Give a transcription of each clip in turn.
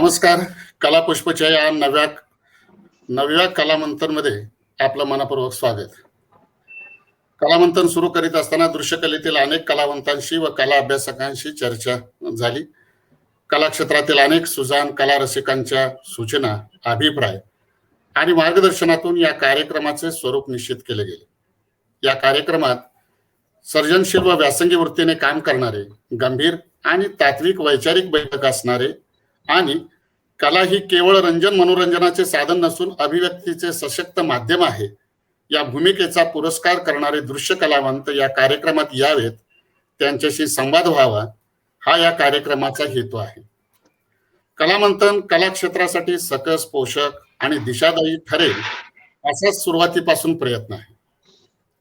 नमस्कार. कलापुष्पच्या या नव्या नवव्या कलामंथनमध्ये आपलं मनपूर्वक स्वागत. कलामंथन सुरू करीत असताना दृश्यकलेतील अनेक कलावंतांशी व कला अभ्यासकांशी चर्चा झाली. कला क्षेत्रातील अनेक सुजाण कला रसिकांच्या सूचना, अभिप्राय आणि मार्गदर्शनातून या कार्यक्रमाचे स्वरूप निश्चित केले गेले. या कार्यक्रमात सर्जनशील व व्यासंगी वृत्तीने काम करणारे, गंभीर आणि तात्विक वैचारिक बैठक असणारे आणि कला ही केवळ मनोरंजनाचे साधन नसून अभिव्यक्तीचे सशक्त माध्यम आहे या भूमिकेचा पुरस्कार करणारे दृश्य कलावंत या कार्यक्रमात यावेत, त्यांच्याशी संवाद व्हावा हा या कार्यक्रमाचा हेतू आहे. कलामंथन कला क्षेत्रासाठी सकस, पोषक आणि दिशादायी ठरेल असा सुरुवातीपासून प्रयत्न आहे.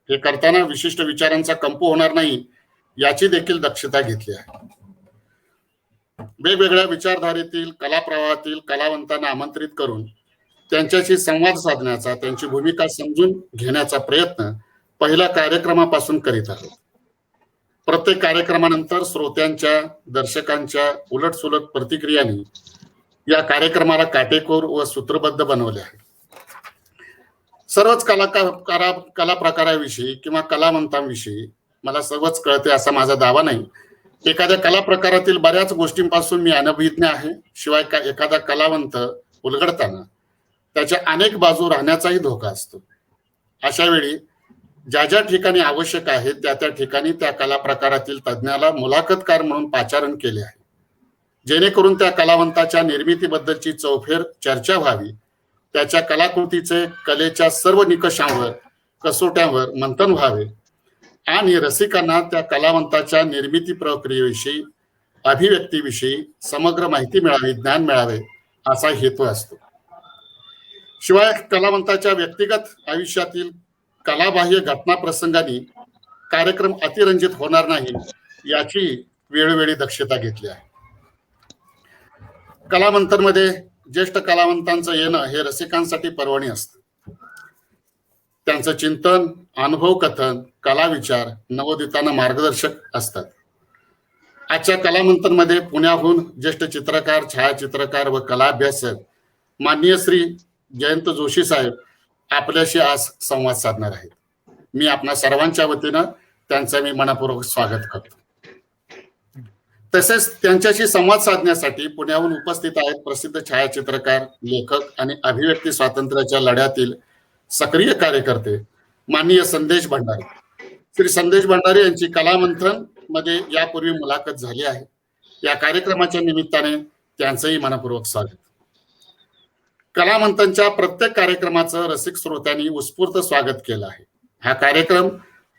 हे करताना विशिष्ट विचारांचा कंप होणार नाही याची देखील दक्षता घेतली आहे. वेगवेगळ्या विचारधारेतील कला प्रवाहातील कलावंतांना आमंत्रित करून त्यांच्याशी संवाद साधण्याचा, त्यांची भूमिका समजून घेण्याचा प्रयत्न पहिल्या कार्यक्रमापासून करीत आहोत. प्रत्येक कार्यक्रमानंतर श्रोत्यांच्या, दर्शकांच्या उलटसुलट प्रतिक्रियांनी या कार्यक्रमाला काटेकोर व सूत्रबद्ध बनवले आहे. सर्वच कला प्रकाराविषयी किंवा कलावंतांविषयी मला सर्वच कळते असा माझा दावा नाही. एखाद्या कला प्रकारातील बऱ्याच गोष्टींपासून मी अनभिज्ञ आहे. शिवाय एखादा कलावंत उलगडताना त्याच्या अनेक बाजू राहण्याचाही धोका असतो. अशा वेळी ज्या ज्या ठिकाणी आवश्यक आहे त्या ठिकाणी त्या कला प्रकारातील तज्ज्ञाला मुलाखतकार म्हणून पाचारण केले आहे, जेणेकरून त्या कलावंताच्या निर्मितीबद्दलची चौफेर चर्चा व्हावी, त्याच्या कलाकृतीचे कलेच्या सर्व निकषांवर, कसोट्यांवर मंथन व्हावे आणि रसिकांना त्या कलावंताच्या निर्मिती प्रक्रियेविषयी, अभिव्यक्तीविषयी समग्र माहिती मिळावी, ज्ञान मिळावे असा हेतू असतो. शिवाय कलावंताच्या व्यक्तिगत आयुष्यातील कलाबाह्य घटना प्रसंगांनी कार्यक्रम अतिरंजित होणार नाही याची वेळोवेळी दक्षता घेतली आहे. कलामंथनमध्ये ज्येष्ठ कलावंतांचं येणं हे रसिकांसाठी पर्वणी असतं. त्यांचं चिंतन, अनुभव कथन, कला विचार नवोदितांना मार्गदर्शक असतात. आजच्या कलामंथनमध्ये पुण्याहून ज्येष्ठ चित्रकार, छायाचित्रकार व कला अभ्यासक माननीय श्री जयंत जोशी साहेब आपल्याशी आज संवाद साधणार आहेत. मी आपणा सर्वांच्या वतीनं त्यांचं मी मनपूर्वक स्वागत करतो. तसेच त्यांच्याशी संवाद साधण्यासाठी पुण्याहून उपस्थित आहेत प्रसिद्ध छायाचित्रकार, लेखक आणि अभिव्यक्ती स्वातंत्र्याच्या लढ्यातील सक्रिय कार्यकर्ते माननीय संदेश भंडारी. श्री संदेश भंडारी यांची कलामंथन मध्ये यापूर्वी मुलाखत झाली आहे. या कार्यक्रमाच्या निमित्ताने त्यांचंही मनपूर्वक स्वागत. कलामंथनच्या प्रत्येक कार्यक्रमाचं रसिक श्रोत्यांनी उत्स्फूर्त स्वागत केलं आहे. हा कार्यक्रम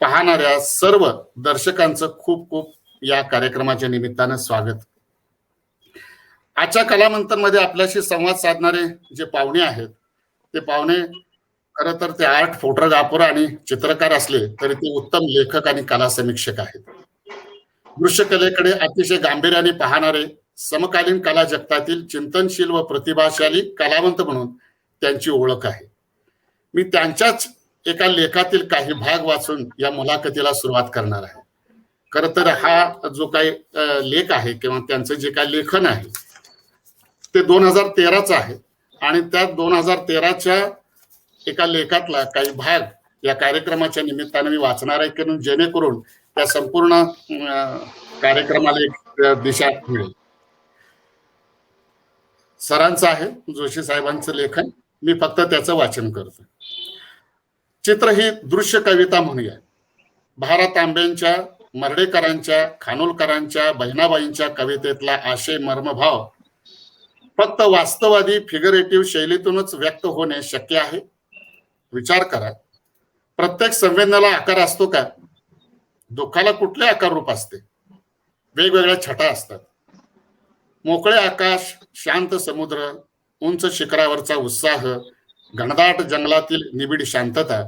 पाहणाऱ्या सर्व दर्शकांचं खूप खूप या कार्यक्रमाच्या निमित्तानं स्वागत. आजच्या कलामंथन मध्ये आपल्याशी संवाद साधणारे जे पाहुणे आहेत ते पाहुणे खरं तर ते आर्ट फोटोग्राफर आणि चित्रकार असले तरी ते उत्तम लेखक आणि कला समीक्षक आहेत. दृश्यकलेकडे अतिशय गांभीर्याने पाहणारे, समकालीन कला जगतातील चिंतनशील व प्रतिभाशाली कलावंत म्हणून त्यांची ओळख आहे. मी त्यांच्याच एका लेखातील काही भाग वाचून या मुलाखतीला सुरुवात करणार आहे. खरं तर हा जो काही लेख आहे किंवा त्यांचं जे काही लेखन आहे ते 2013चं आहे आणि त्या 2013च्या एका लेखातला काही भाग या कार्यक्रमाच्या निमित्ताने मी वाचणार आहे, कारण जेणेकरून त्या संपूर्ण कार्यक्रमाला एक दिशा मिळेल. सरांचं आहे जोशी साहेबांचं लेखन, मी फक्त त्याचं वाचन करतो. चित्र ही दृश्य कविता म्हणूया. भारत तांब्यांच्या, मर्ढेकरांच्या, खानोलकरांच्या, बहिणाबाईंच्या कवितेतला आशय, मर्मभाव फक्त वास्तववादी फिगरेटिव्ह शैलीतूनच व्यक्त होणे शक्य आहे. विचार करा, प्रत्येक संवेदनेला आकार असतो का? दुःखाला कुठले आकार रूप असते? वेगवेगळ्या छटा असतात. मोकळे आकाश, शांत समुद्र, उंच शिखरावरचा उत्साह, घनदाट जंगलातील निबिड शांतता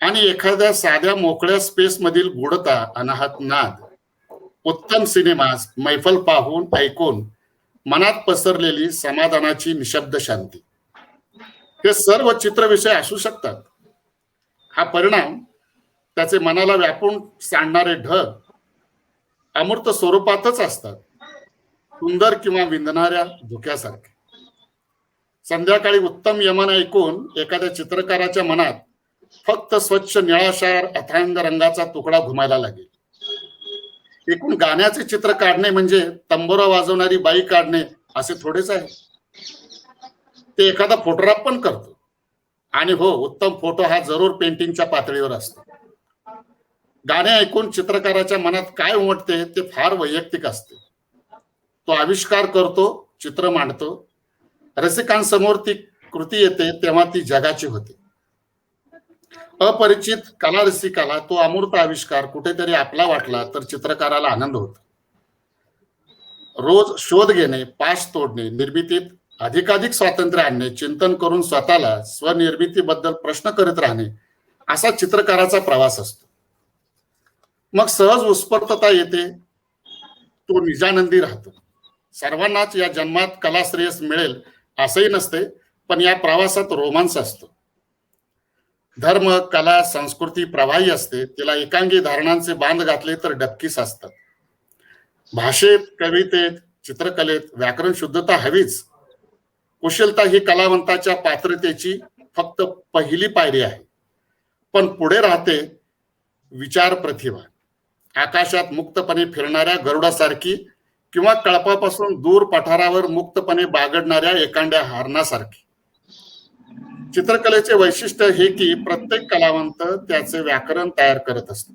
आणि एखाद्या साध्या मोकळ्या स्पेस मधील गूढता, अनाहत नाद, उत्तम सिनेमास, मैफल पाहून ऐकून मनात पसरलेली समाधानाची निशब्द शांती, हे सर्व चित्रविषय असू शकतात. हा परिणाम त्याचे मनाला व्यापून सांडणारे ढग अमूर्त स्वरूपातच असतात, सुंदर किंवा विंदणाऱ्या धुक्यासारखे. संध्याकाळी उत्तम यमन ऐकून एखाद्या चित्रकाराच्या मनात फक्त स्वच्छ निळाशार अथांग रंगाचा तुकडा घुमायला लागेल. एकूण गाण्याचे चित्र काढणे म्हणजे तंबोरा वाजवणारी बाई काढणे असे थोडेच आहे. ते एखादा फोटोग्राफ पण करतो. आणि हो, उत्तम फोटो हा जरूर पेंटिंगच्या पातळीवर असतो. गाणे ऐकून चित्रकाराच्या मनात काय उमटते ते फार वैयक्तिक असते. तो आविष्कार करतो, चित्र मांडतो. रसिकांसमोर ती कृती येते तेव्हा ती जगाची होते. अपरिचित कला रसिकाला तो अमूर्त आविष्कार कुठेतरी आपला वाटला तर चित्रकाराला आनंद होतो. रोज शोध घेणे, पाश तोडणे, निर्मितीत अधिकाधिक स्वातंत्र्य आणणे, चिंतन करून स्वतःला स्वनिर्मितीबद्दल प्रश्न करत राहणे, असा चित्रकाराचा प्रवास असतो. मग सहज उत्स्फूर्तता येते, तो निजानंदी राहतो. सर्वांनाच या जन्मात कलाश्रेयस मिळेल असंही नसते, पण या प्रवासात रोमांस असतो. धर्म, कला, संस्कृती प्रवाही असते. तिला एकांगी धारणांचे बांध घातले तर डबकीस असतात. भाषेत, कवितेत, चित्रकलेत व्याकरण शुद्धता हवीच. कुशलता ही कलावंताच्या पात्रतेची फक्त पहिली पायरी आहे. पण पुढे राहते विचार प्रतिभा. आकाशात मुक्तपणे फिरणाऱ्या गरुडासारखी किंवा कळपापासून दूर पठारावर मुक्तपणे बागडणाऱ्या एखाद्या हरणासारखी. चित्रकलेचे वैशिष्ट्य हे की प्रत्येक कलावंत त्याचे व्याकरण तयार करत असतो.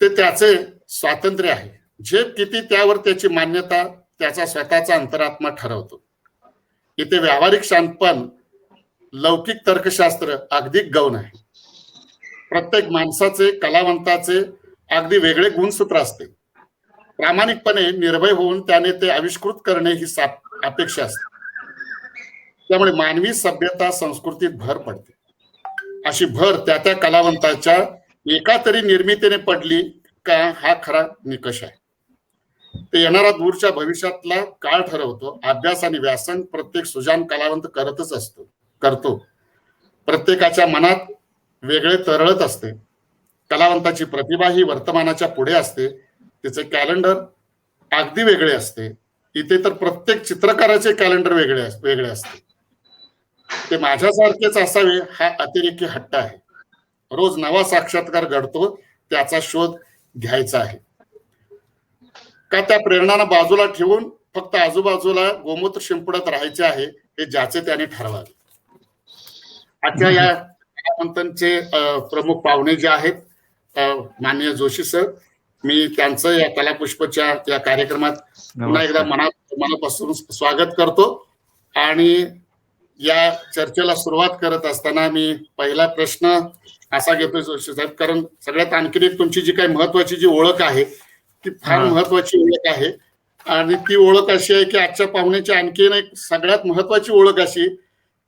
ते त्याचे स्वातंत्र्य आहे. झेप किती त्यावर त्याची मान्यता त्याचा स्वतःचा अंतरात्मा ठरवतो. इथे व्यावहारिक शांतपण, लौकिक तर्कशास्त्र अगदी गौण आहे. प्रत्येक माणसाचे, कलावंताचे अगदी वेगळे गुणसूत्र असते. प्रामाणिकपणे निर्भय होऊन त्याने ते आविष्कृत करणे ही अपेक्षा असते. त्यामुळे मानवी सभ्यता संस्कृतीत भर पडते. अशी भर त्या त्या कलावंताच्या एका तरी निर्मितीने पडली का हा खरा निकष आहे. ते येणारा दूरच्या भविष्यातला काळ ठरवतो. अभ्यास आणि व्यासन प्रत्येक सुजान कलावंत करतो. प्रत्येकाच्या मनात वेगळे तरळत असते. कलावंताची प्रतिभा ही वर्तमानाच्या पुढे असते. तिचे कॅलेंडर अगदी वेगळे असते. इथे तर प्रत्येक चित्रकाराचे कॅलेंडर वेगळे असते. ते माझ्यासारखेच असावे हा अतिरेकी हट्ट आहे. रोज नवा साक्षात्कार घडतो, त्याचा शोध घ्यायचा आहे. का त्या प्रेरणांना बाजूला ठेवून फक्त आजूबाजूला गोमूत्र शिंपडत राहायचे आहे हे ज्याचे त्याने ठरवावे. आजच्या या कलावंतांचे प्रमुख पाहुणे जे आहेत माननीय जोशी सर, मी त्यांचं या कलापुष्पच्या या कार्यक्रमात पुन्हा एकदा मनापासून स्वागत करतो. आणि या चर्चेला सुरुवात करत असताना मी पहिला प्रश्न असा घेतोय जोशी साहेब, कारण सगळ्यात आणखी एक तुमची जी काही महत्वाची जी ओळख आहे ती फार महत्वाची ओळख आहे. आणि ती ओळख अशी आहे की आजच्या पाहुण्याची आणखीन एक सगळ्यात महत्वाची ओळख अशी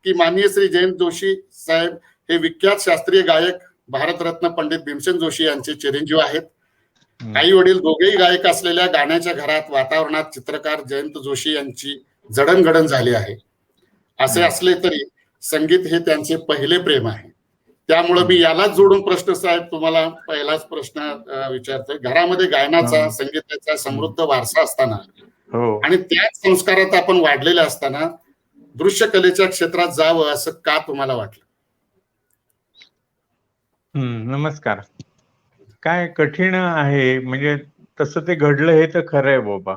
की माननीय श्री जयंत जोशी साहेब हे विख्यात शास्त्रीय गायक, भारतरत्न पंडित भीमसेन जोशी यांचे चिरंजीव आहेत. आई वडील दोघेही गायक असलेल्या गाण्याच्या घरात, वातावरणात चित्रकार जयंत जोशी यांची जडणघडण झाली आहे. असे असले तरी संगीत हे त्यांचे पहिले प्रेम आहे. त्यामुळे मी यालाच जोडून प्रश्न साहेब तुम्हाला पहिलाच प्रश्न विचारतोय. घरामध्ये गायनाचा, संगीताचा समृद्ध वारसा असताना आणि त्याच संस्कारात आपण वाढलेले असताना दृश्य कलेच्या क्षेत्रात जावं असं का तुम्हाला वाटलं? नमस्कार. काय कठीण आहे, म्हणजे तसं ते घडलं हे तर खरं आहे बाबा,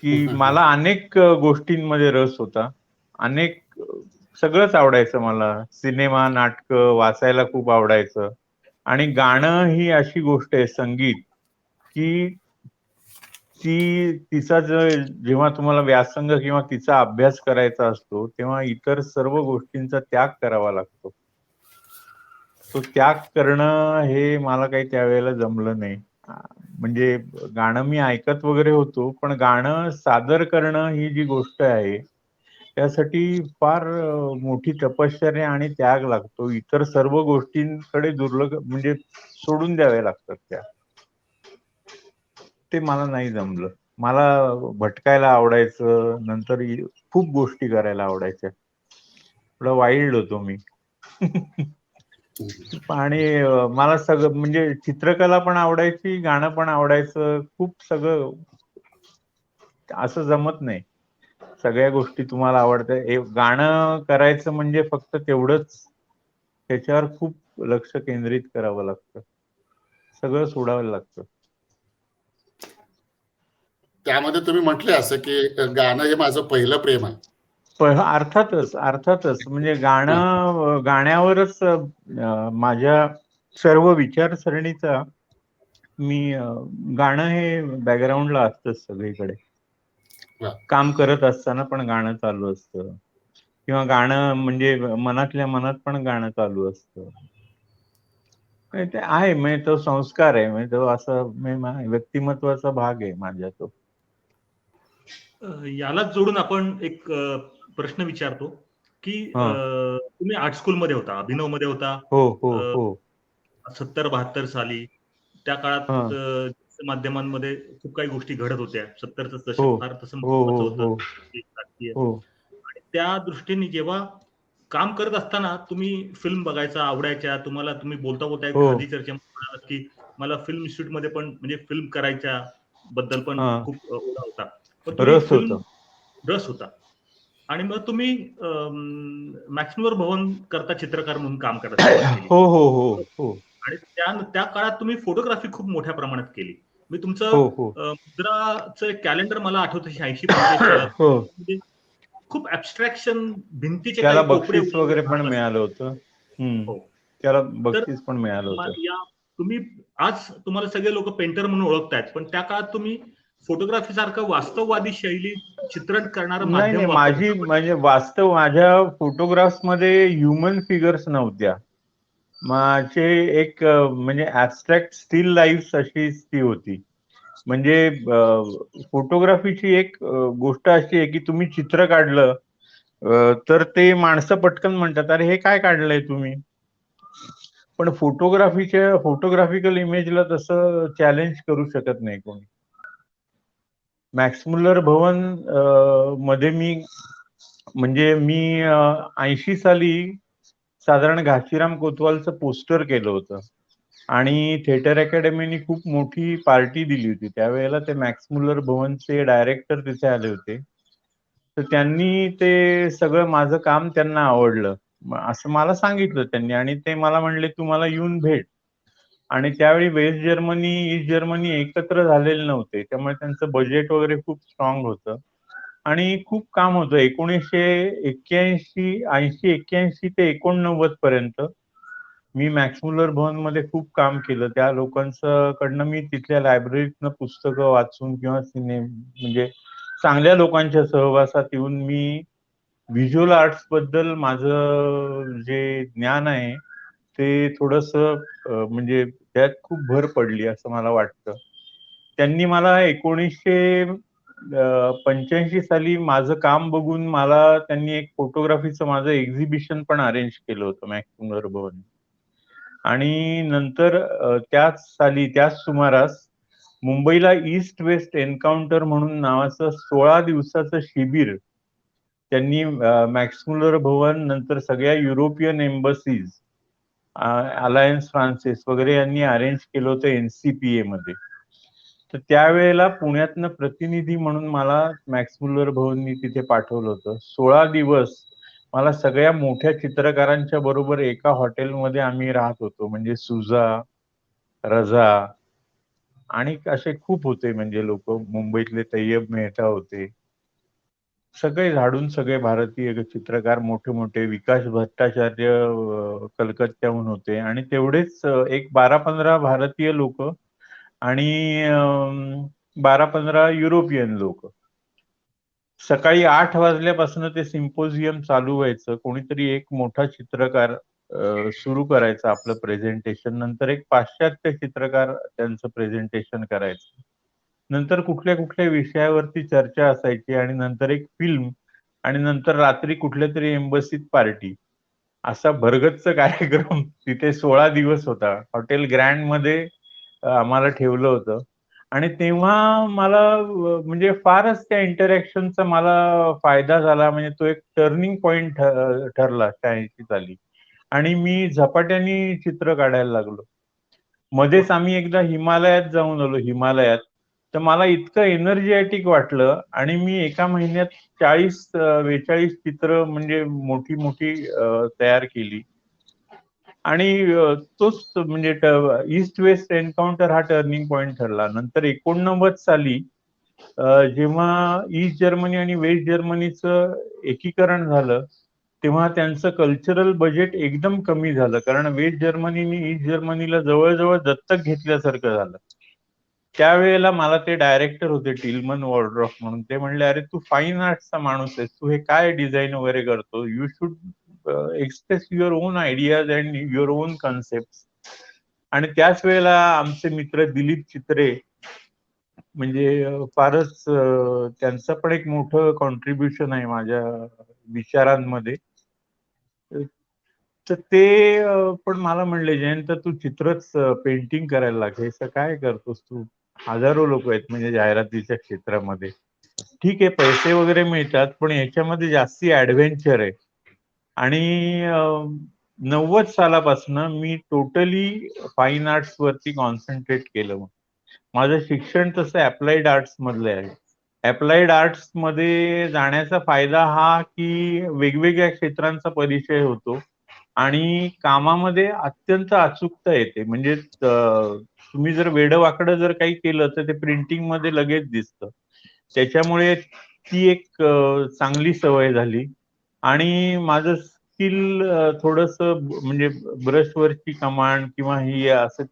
की मला अनेक गोष्टींमध्ये रस होता. अनेक सगळंच आवडायचं मला. सिनेमा, नाटक वाचायला खूप आवडायचं. आणि गाणं ही अशी गोष्ट आहे, संगीत, की तिचा जेव्हा तुम्हाला व्यासंग किंवा तिचा अभ्यास करायचा असतो तेव्हा इतर सर्व गोष्टींचा त्याग करावा लागतो. तो त्याग करणं हे मला काही त्यावेळेला जमलं नाही. म्हणजे गाणं मी ऐकत वगैरे होतो, पण गाणं सादर करणं ही जी गोष्ट आहे त्यासाठी फार मोठी तपश्चर्या आणि त्याग लागतो. इतर सर्व गोष्टींकडे म्हणजे सोडून द्यावे लागतात त्या. ते मला नाही जमलं. मला भटकायला आवडायचं, नंतर खूप गोष्टी करायला आवडायच्या. थोडा वाईल्ड होतो मी. आणि मला सगळं म्हणजे चित्रकला पण आवडायची, गाणं पण आवडायचं, खूप सगळं. असं जमत नाही. सगळ्या गोष्टी तुम्हाला आवडतात. गाणं करायचं म्हणजे फक्त तेवढंच, त्याच्यावर खूप लक्ष केंद्रित करावं लागतं, सगळं सोडावं लागतं. त्यामध्ये तुम्ही म्हटले असं की गाणं हे माझं पहिलं प्रेम आहे. अर्थातच म्हणजे गाण्यावरच माझ्या सर्व विचारसरणीचा मी गाणं हे बॅकग्राऊंडला असतंच सगळीकडे. वा. काम करत असताना पण गाणं चालू असतं, किंवा गाणं म्हणजे मनातल्या मनात पण गाणं चालू असतं. ते आहे, म्हणजे तो संस्कार आहे, म्हणजे तो असं व्यक्तिमत्वाचा भाग आहे माझ्या तो. यालाच जोडून आपण एक प्रश्न विचारतो की तुम्ही आर्ट स्कूल मध्ये होता, अभिनव मध्ये होता. हो हो हो. 70-72 साली त्या काळात माध्यमांमध्ये खूप काही गोष्टी घडत होत्या. 70चं दशक फार तसं महत्वाचं होतं. आणि त्या दृष्टीने जेव्हा काम करत असताना तुम्ही फिल्म बघायचा आवडायच्या, तुम्ही बोलता एक आधी चर्चेमध्ये म्हणालात की मला फिल्म इन्स्टिट्यूट मध्ये पण म्हणजे फिल्म करायच्या बद्दल पण खूप ओढा होता. पण तुम्ही रस होता आणि मग तुम्ही मॅक्समोर भवन करता चित्रकार म्हणून काम करायला सुरुवात केली. हो. आणि त्या काळात तुम्ही फोटोग्राफी खूप मोठ्या प्रमाणात केली. मी तुमचं मुद्राचं कॅलेंडर मला आठवतं 86-85 सालात म्हणजे खूप ऍब्स्ट्रॅक्शन, भिंतीचे त्याला काही कोपरे बक्षीस वगैरे पण मिळालं होतं. त्याला बक्षीस पण मिळालं होतं. तुम्ही आज तुम्हाला सगळे लोक पेंटर म्हणून ओळखतायत, पण त्या काळात तुम्ही फोटोग्राफी सारखं वास्तववादी शैली चित्रण करणारं माध्यम माझी म्हणजे माझ्या फोटोग्राफ्स मध्ये ह्युमन फिगर्स नव्हत्या. माझे एक म्हणजे ऍब्स्ट्रॅक्ट स्टील लाईफ अशी ती होती. म्हणजे फोटोग्राफीची एक गोष्ट अशी आहे की तुम्ही चित्र काढलं तर ते माणसं पटकन म्हणतात, अरे हे काय काढलंय तुम्ही. पण फोटोग्राफिकल इमेजला तसं चॅलेंज करू शकत नाही कोणी. मॅक्स मुल्लर भवन मध्ये मी 80 साली साधारण घाशीराम कोतवालचं पोस्टर केलं होतं आणि थिएटर अकॅडमीने खूप मोठी पार्टी दिली होती. त्यावेळेला ते मॅक्स मुल्लर भवनचे डायरेक्टर तिथे आले होते. तर त्यांनी ते सगळं माझं काम त्यांना आवडलं असं मला सांगितलं त्यांनी, आणि ते मला म्हणले तू मला येऊन भेट. आणि त्यावेळी वेस्ट जर्मनी, ईस्ट जर्मनी एकत्र झालेले नव्हते, त्यामुळे त्यांचं बजेट वगैरे खूप स्ट्रॉंग होतं आणि खूप काम होतं. 1981 ते 89 पर्यंत मी मॅक्स मुल्लर भवन मध्ये खूप काम केलं. त्या लोकांचं कडनं मी तिथल्या लायब्ररीतनं पुस्तकं वाचून किंवा म्हणजे चांगल्या लोकांच्या सहवासात येऊन मी व्हिज्युअल आर्ट्स बद्दल माझं जे ज्ञान आहे ते थोडस म्हणजे त्यात खूप भर पडली असं मला वाटतं. त्यांनी मला 1985 साली माझं काम बघून मला त्यांनी एक फोटोग्राफीचं माझं एक्झिबिशन पण अरेंज केलं होतं मॅक्स मुल्लर भवन. आणि नंतर त्याच सुमारास मुंबईला ईस्ट वेस्ट एन्काउंटर म्हणून नावाचं 16 दिवसाचं शिबिर त्यांनी मॅक्स मुल्लर भवन, नंतर सगळ्या युरोपियन एम्बसीज, अलायन्स फ्रान्सिस वगैरे यांनी अरेंज केलं होतं NCPA मध्ये. तर त्यावेळेला पुण्यातनं प्रतिनिधी म्हणून मला मॅक्स मुल्लर भवननी तिथे पाठवलं होतं. 16 दिवस मला सगळ्या मोठ्या चित्रकारांच्या बरोबर एका हॉटेलमध्ये आम्ही राहत होतो. म्हणजे सुजा, रजा आणि असे खूप होते, म्हणजे लोक मुंबईतले तय्यब मेहता होते, सगळे झाडून सगळे भारतीय चित्रकार मोठे मोठे. विकास भट्टाचार्य कलकत्त्याहून होते आणि तेवढेच एक 12-15 भारतीय लोक आणि 12-15 युरोपियन लोक. सकाळी 8 वाजल्यापासून ते सिम्पोजियम चालू व्हायचं. कोणीतरी एक मोठा चित्रकार सुरू करायचं आपलं प्रेझेंटेशन, नंतर एक पाश्चात्य चित्रकार त्यांचं प्रेझेंटेशन करायचं, नंतर कुठल्या कुठल्या विषयावरती चर्चा असायची आणि नंतर एक फिल्म, आणि नंतर रात्री कुठल्या तरी एम्बसीत पार्टी. असा भरगच्च कार्यक्रम तिथे 16 दिवस होता. हॉटेल ग्रँड मध्ये आम्हाला ठेवलं होतं. आणि तेव्हा मला म्हणजे फारच त्या इंटरॅक्शनचा मला फायदा झाला. म्हणजे तो एक टर्निंग पॉइंट ठरला 86 साली, आणि मी झपाट्याने चित्र काढायला लागलो. मध्येच आम्ही एकदा हिमालयात जाऊन आलो. हिमालयात तर मला इतकं एनर्जेटिक वाटलं आणि मी एका महिन्यात 40-42 चित्र म्हणजे मोठी मोठी तयार केली. आणि तोच म्हणजे ईस्ट वेस्ट एन्काउंटर हा टर्निंग पॉइंट ठरला. नंतर 89 साली जेव्हा ईस्ट जर्मनी आणि वेस्ट जर्मनीचं एकीकरण झालं, तेव्हा त्यांचं कल्चरल बजेट एकदम कमी झालं, कारण वेस्ट जर्मनीने ईस्ट जर्मनीला जवळजवळ दत्तक घेतल्यासारखं झालं. त्यावेळेला मला ते डायरेक्टर होते टिल्मन वॉर्ड्रॉफ म्हणून, ते म्हणले, अरे तू फाईन आर्टचा माणूस आहेस, तू हे काय डिझाईन वगैरे करतो, you should express your on ideas and your on concept. आणि त्याच वेळेला आमचे मित्र दिलीप चित्रे, म्हणजे फारच त्यांचं पण एक मोठं कॉन्ट्रीब्युशन आहे माझ्या विचारांमध्ये. तर ते पण मला म्हणले, जयंत तू चित्रच पेंटिंग करायला लाग, हे काय करतोस तू, हजारो लोक आहेत म्हणजे जाहिरातीच्या क्षेत्रामध्ये, ठीक आहे पैसे वगैरे मिळतात पण याच्यामध्ये जास्ती ऍडव्हेंचर आहे. आणि 90 सालापासून मी टोटली फाईन आर्ट्स वरती कॉन्सन्ट्रेट केलं. माझं शिक्षण तसं अप्लाइड आर्ट्स मधलं आहे. अप्लाइड आर्ट्स मध्ये जाण्याचा फायदा हा की वेगवेगळ्या क्षेत्रांचा परिचय होतो आणि कामामध्ये अत्यंत अचूकता येते. म्हणजे तुम्ही जर वेडवाकडं जर काही केलं तर ते प्रिंटिंग मध्ये लगेच दिसतं. त्याच्यामुळे ती एक चांगली सवय झाली. आणि माझं स्किल थोडस म्हणजे ब्रशवरची कमांड किंवा ही असं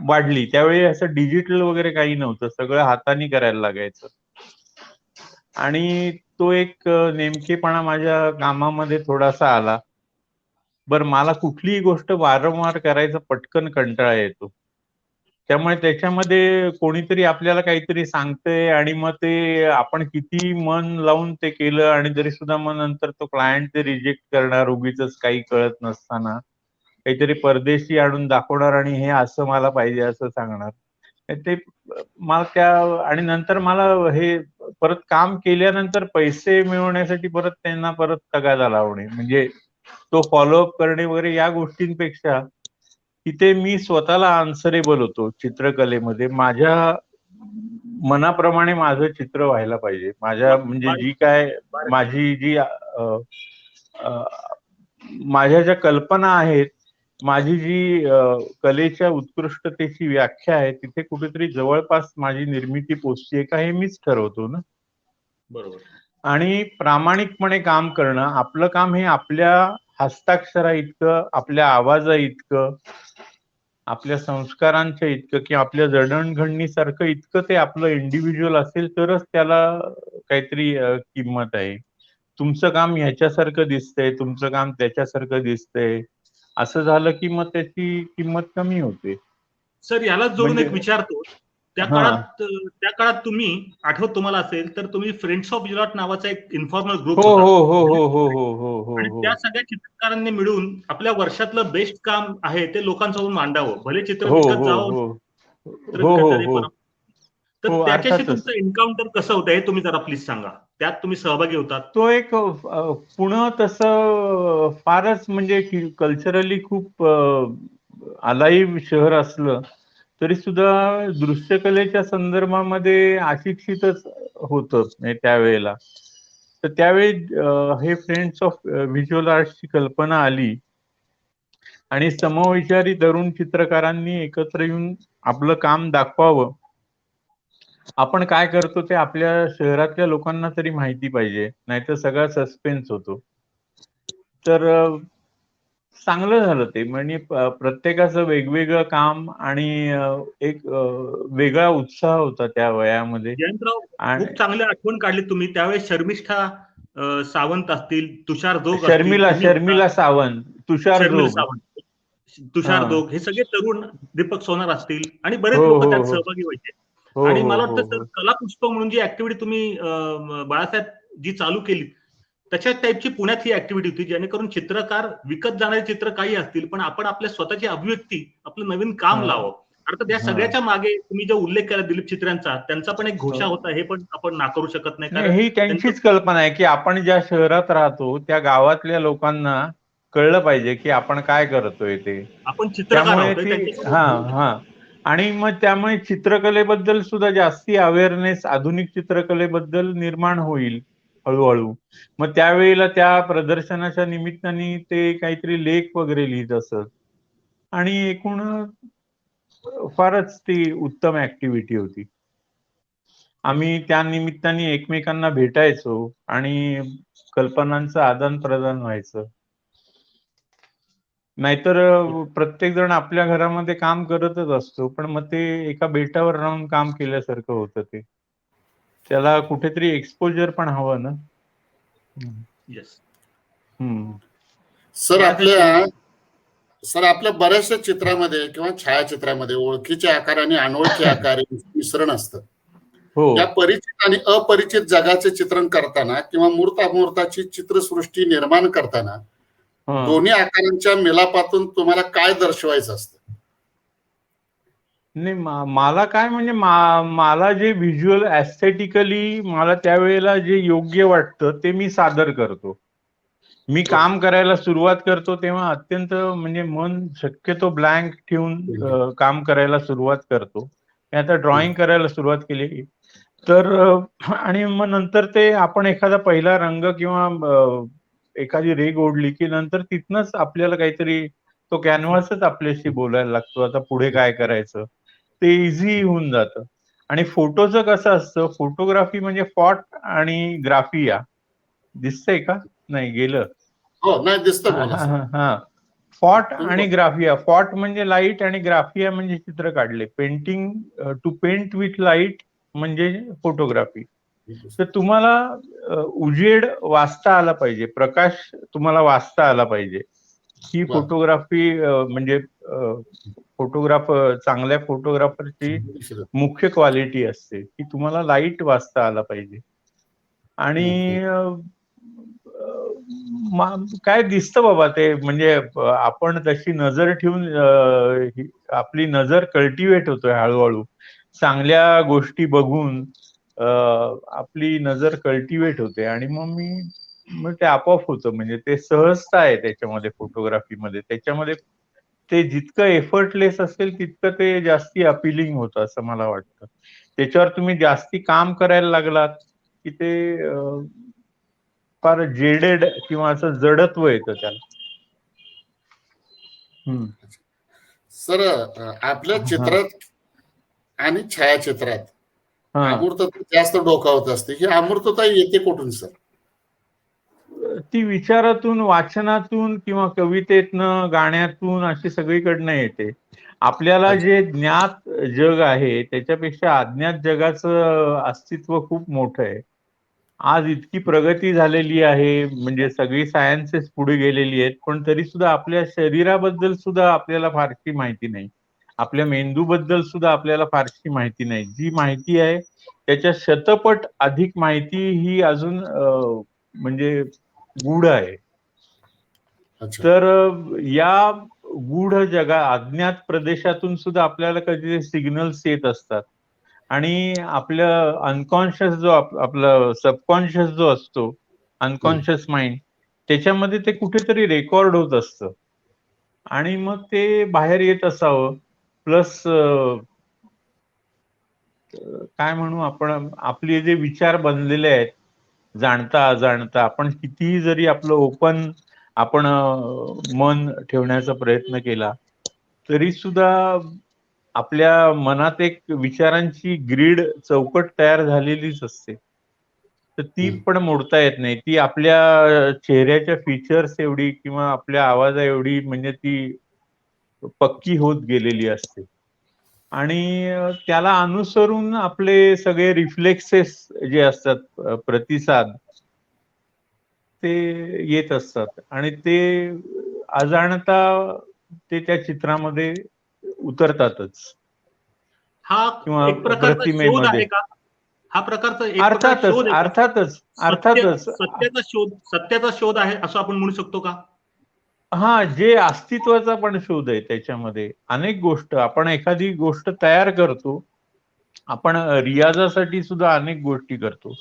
वाढली. त्यावेळी असं डिजिटल वगैरे काही नव्हतं, सगळं हाताने करायला लागायचं. आणि तो एक नेमकेपणा माझ्या कामामध्ये थोडासा आला. बरं, मला कुठलीही गोष्ट वारंवार करायचा पटकन कंटाळा येतो. त्यामुळे त्याच्यामध्ये कोणीतरी आपल्याला काहीतरी सांगतंय आणि मग ते आपण किती मन लावून ते केलं आणि जरी सुद्धा मग नंतर तो क्लायंट ते रिजेक्ट करणार उगीच काही कळत नसताना, काहीतरी परदेशी आणून दाखवणार आणि हे असं मला पाहिजे असं सांगणार, ते मला त्या. आणि नंतर मला हे परत काम केल्यानंतर पैसे मिळवण्यासाठी परत त्यांना परत तगादा लावणे, म्हणजे तो फॉलोअप करणे वगैरे या गोष्टींपेक्षा तिथे मी स्वतःला आन्सरेबल होतो चित्रकलेमध्ये. माझ्या मनाप्रमाणे माझं चित्र व्हायला पाहिजे. माझ्या म्हणजे जी काय माझी जी माझ्या ज्या कल्पना आहेत, माझी जी कलेच्या उत्कृष्टतेची व्याख्या आहे, तिथे कुठेतरी जवळपास माझी निर्मिती पोचते का हे मीच ठरवतो ना. बरोबर. आणि प्रामाणिकपणे काम करणं, आपलं काम हे आपल्या हस्ताक्षरा इतकं, आपल्या आवाजा इतकं, आपल्या संस्कारांच्या इतकं किंवा आपल्या जडणघडणीसारखं इतकं ते आपलं इंडिव्हिज्युअल असेल तरच त्याला काहीतरी किंमत आहे. तुमचं काम ह्याच्यासारखं दिसतंय, तुमचं काम त्याच्यासारखं दिसतंय, असं झालं की मग त्याची किंमत कमी होते. सर यालाच जोडून म्हणजे एक विचारतो, त्या काळात तुम्ही, आठवत तुम्हाला असेल तर तुम्ही फ्रेंड्स ऑफ जिलॉट नावाचा एक इन्फॉर्मल ग्रुप हो होता. हो हो हो हो हो हो हो आणि त्या सगळ्या चित्रकारांनी मिळून आपल्या वर्षातलं बेस्ट काम आहे ते लोकांसमोर मांडावं, भले चित्र हो विकत हो जावं, हो चित्र हो विकत हो जाणे हो परत. तर हो त्याच्याशी अर्थातच. तुमचं एन्काउंटर कसं होतं हे तुम्ही जरा प्लीज सांगा. त्यात तुम्ही सहभागी होतात. तो एक पुणे तसं फारच म्हणजे कल्चरली खूप अलाइव्ह शहर असलं तरी सुद्धा दृश्यकलेच्या संदर्भामध्ये अशिक्षितच होतं त्यावेळेला. तर त्यावेळी हे फ्रेंड्स ऑफ व्हिज्युअल आर्ट्सची कल्पना आली आणि समविचारी तरुण चित्रकारांनी एकत्र येऊन आपलं काम दाखवावं. आपण काय करतो ते आपल्या शहरातल्या लोकांना तरी माहिती पाहिजे, नाहीतर सगळा सस्पेन्स होतो. तर चांगलं झालं ते, म्हणजे प्रत्येकाचं वेगवेगळं काम आणि एक वेगळा उत्साह होता त्या वयामध्ये. जयंतराव, खूप चांगली आठवण काढली तुम्ही. त्यावेळेस शर्मिष्ठा सावंत असतील, तुषार जोग असतील, शर्मिला सावंत, तुषार शर्मिला जोग, सावंत, तुषार जोग, हे सगळे तरुण, दीपक सोनार असतील आणि बरेच हो लोक हो त्यात हो सहभागी व्हायचे. हो आणि हो मला हो वाटतं सर, हो कलापुष्प म्हणून जी ऍक्टिव्हिटी तुम्ही बाळासाहेब जी चालू केली, तशा टाईपची पुण्यात ही ऍक्टिव्हिटी होती, जेणेकरून चित्रकार विकत जाणारे चित्र काही असतील पण आपण आपल्या स्वतःची अभिव्यक्ती, आपलं नवीन काम लावावं. अर्थात या सगळ्याच्या मागे तुम्ही जो उल्लेख केला दिलीप चित्र्यांचा, त्यांचा पण एक घोषा होता, हे पण आपण नाकारू शकत नाही. नाही, कारण ही त्यांचीच कल्पना आहे की आपण ज्या शहरात राहतो त्या गावातल्या लोकांना कळलं पाहिजे की आपण काय करतोय ते. आपण चित्रकार त्यामुळे आहोत हे ती त्यांच्यासमोर आणि मग त्यामुळे चित्रकलेबद्दल सुद्धा जास्ती अवेअरनेस आधुनिक चित्रकलेबद्दल निर्माण होईल हळूहळू. मग त्यावेळेला त्या प्रदर्शनाच्या निमित्ताने ते काहीतरी लेख वगैरे लिहित असत आणि एकूण फारच ती उत्तम ऍक्टिव्हिटी होती. आम्ही त्या निमित्ताने एकमेकांना भेटायचो आणि कल्पनांचं आदान प्रदान व्हायचं. नाहीतर प्रत्येक जण आपल्या घरामध्ये काम करतच असतो, पण मग ते एका बेटावर राहून काम केल्यासारखं होतं ते. त्याला कुठेतरी एक्सपोजर पण हवं ना. येस. सर आपल्या बऱ्याचशा चित्रामध्ये किंवा छायाचित्रामध्ये ओळखीचे आकार आणि अनोळखी आकार मिश्रण असतं. हो. या परिचित आणि अपरिचित जगाचे चित्रण करताना किंवा मूर्त अमूर्ताची चित्रसृष्टी निर्माण करताना दोन्ही आकारांच्या मिलापातून तुम्हाला काय दर्शवायचं असतं? नाही, मला काय म्हणजे मला जे व्हिज्युअल ऍस्थेटिकली मला त्यावेळेला जे योग्य वाटतं ते मी सादर करतो. मी काम करायला सुरुवात करतो तेव्हा अत्यंत म्हणजे मन शक्यतो ब्लँक ठेवून काम करायला सुरुवात करतो. आता ड्रॉइंग करायला सुरुवात केली तर आणि मग नंतर ते आपण एखादा पहिला रंग किंवा एखादी रेघ ओढली की नंतर तिथनच आपल्याला काहीतरी तो कॅनव्हासच आपल्याशी बोलायला लागतो. आता पुढे काय करायचं ते इझी होऊन जातं. आणि फोटोचं कसं असतं, फोटोग्राफी म्हणजे फॉट आणि ग्राफिया. दिसतंय का? नाही गेलं. हो, नाही दिसतं, बोला. हा, फॉट आणि ग्राफिया. फॉट म्हणजे लाईट आणि ग्राफिया म्हणजे चित्र काढले. Painting to paint with light म्हणजे फोटोग्राफी. तर तुम्हाला उजेड वाचता आला पाहिजे, प्रकाश तुम्हाला वाचता आला पाहिजे. ही फोटोग्राफी म्हणजे चांगल्या फोटोग्राफरची मुख्य क्वालिटी असते की तुम्हाला लाईट वाचता आला पाहिजे. आणि काय दिसतं बाबा ते, म्हणजे आपण तशी नजर ठेवून आपली नजर कल्टिवेट होतोय हळूहळू. चांगल्या गोष्टी बघून आपली नजर कल्टिवेट होते आणि मग ते आपोआप होतं. म्हणजे ते सहजता आहे त्याच्यामध्ये, फोटोग्राफीमध्ये. त्याच्यामध्ये ते जितकं एफर्टलेस असेल तितकं ते जास्ती अपिलिंग होतं असं मला वाटतं. त्याच्यावर तुम्ही जास्ती काम करायला लागलात की ते फार जेडेड किंवा असं जडत्व येतं त्याला. सर आपल्या चित्रात आणि छायाचित्रात अमूर्तता जास्त डोकावत असते. ही अमूर्तता येते कुठून सर? ती विचारातून, वाचनातून किंवा कवितेतनं, गाण्यातून अशी सगळीकडनं येते. आपल्याला जे ज्ञात जग आहे त्याच्यापेक्षा अज्ञात जगाचं अस्तित्व खूप मोठं आहे. आज इतकी प्रगती झालेली आहे, म्हणजे सगळी सायन्सेस पुढे गेलेली आहेत, पण तरी सुद्धा आपल्या शरीराबद्दल सुद्धा आपल्याला फारशी माहिती नाही. आपल्या मेंदूबद्दल सुद्धा आपल्याला फारशी माहिती नाही. जी माहिती आहे त्याच्या शतपट अधिक माहिती ही अजून म्हणजे गूढ आहे. तर या गूढ अज्ञात प्रदेशातून सुद्धा आपल्याला कधी सिग्नल्स येत असतात आणि आपलं अनकॉन्शियस आपलं सबकॉन्शियस जो असतो, अनकॉन्शियस माइंड, त्याच्यामध्ये ते कुठेतरी रेकॉर्ड होत असतं आणि मग ते बाहेर येत असावं. प्लस काय म्हणू आपण, आपले जे विचार बनलेले आहेत जाणता अजाणता, आपण कितीही जरी आपलं ओपन आपण मन ठेवण्याचा प्रयत्न केला तरी सुद्धा आपल्या मनात एक विचारांची ग्रीड, चौकट तयार झालेलीच असते. तर ती पण मोडता येत नाही. ती आपल्या चेहऱ्याच्या फीचर्स एवढी किंवा आपल्या आवाजा एवढी म्हणजे ती पक्की होत गेलेली असते आणि त्याला अनुसरून आपले सगळे रिफ्लेक्सेस जे असतात, प्रतिसाद, ते येत असतात आणि ते अजाणता ते त्या चित्रामध्ये उतरतातच. हा एक प्रकारचा शोध आहे का? हा प्रकारचा एक प्रकारचा शोध आहे का? अर्थातच सत्याचा शोध आहे असं आपण म्हणू शकतो का? हा, जे अस्तित्वाचा पण शोध आहे त्याच्यामध्ये. अनेक गोष्ट आपण एखादी गोष्ट तयार करतो, आपण रियाजासाठी सुद्धा अनेक गोष्टी करतो.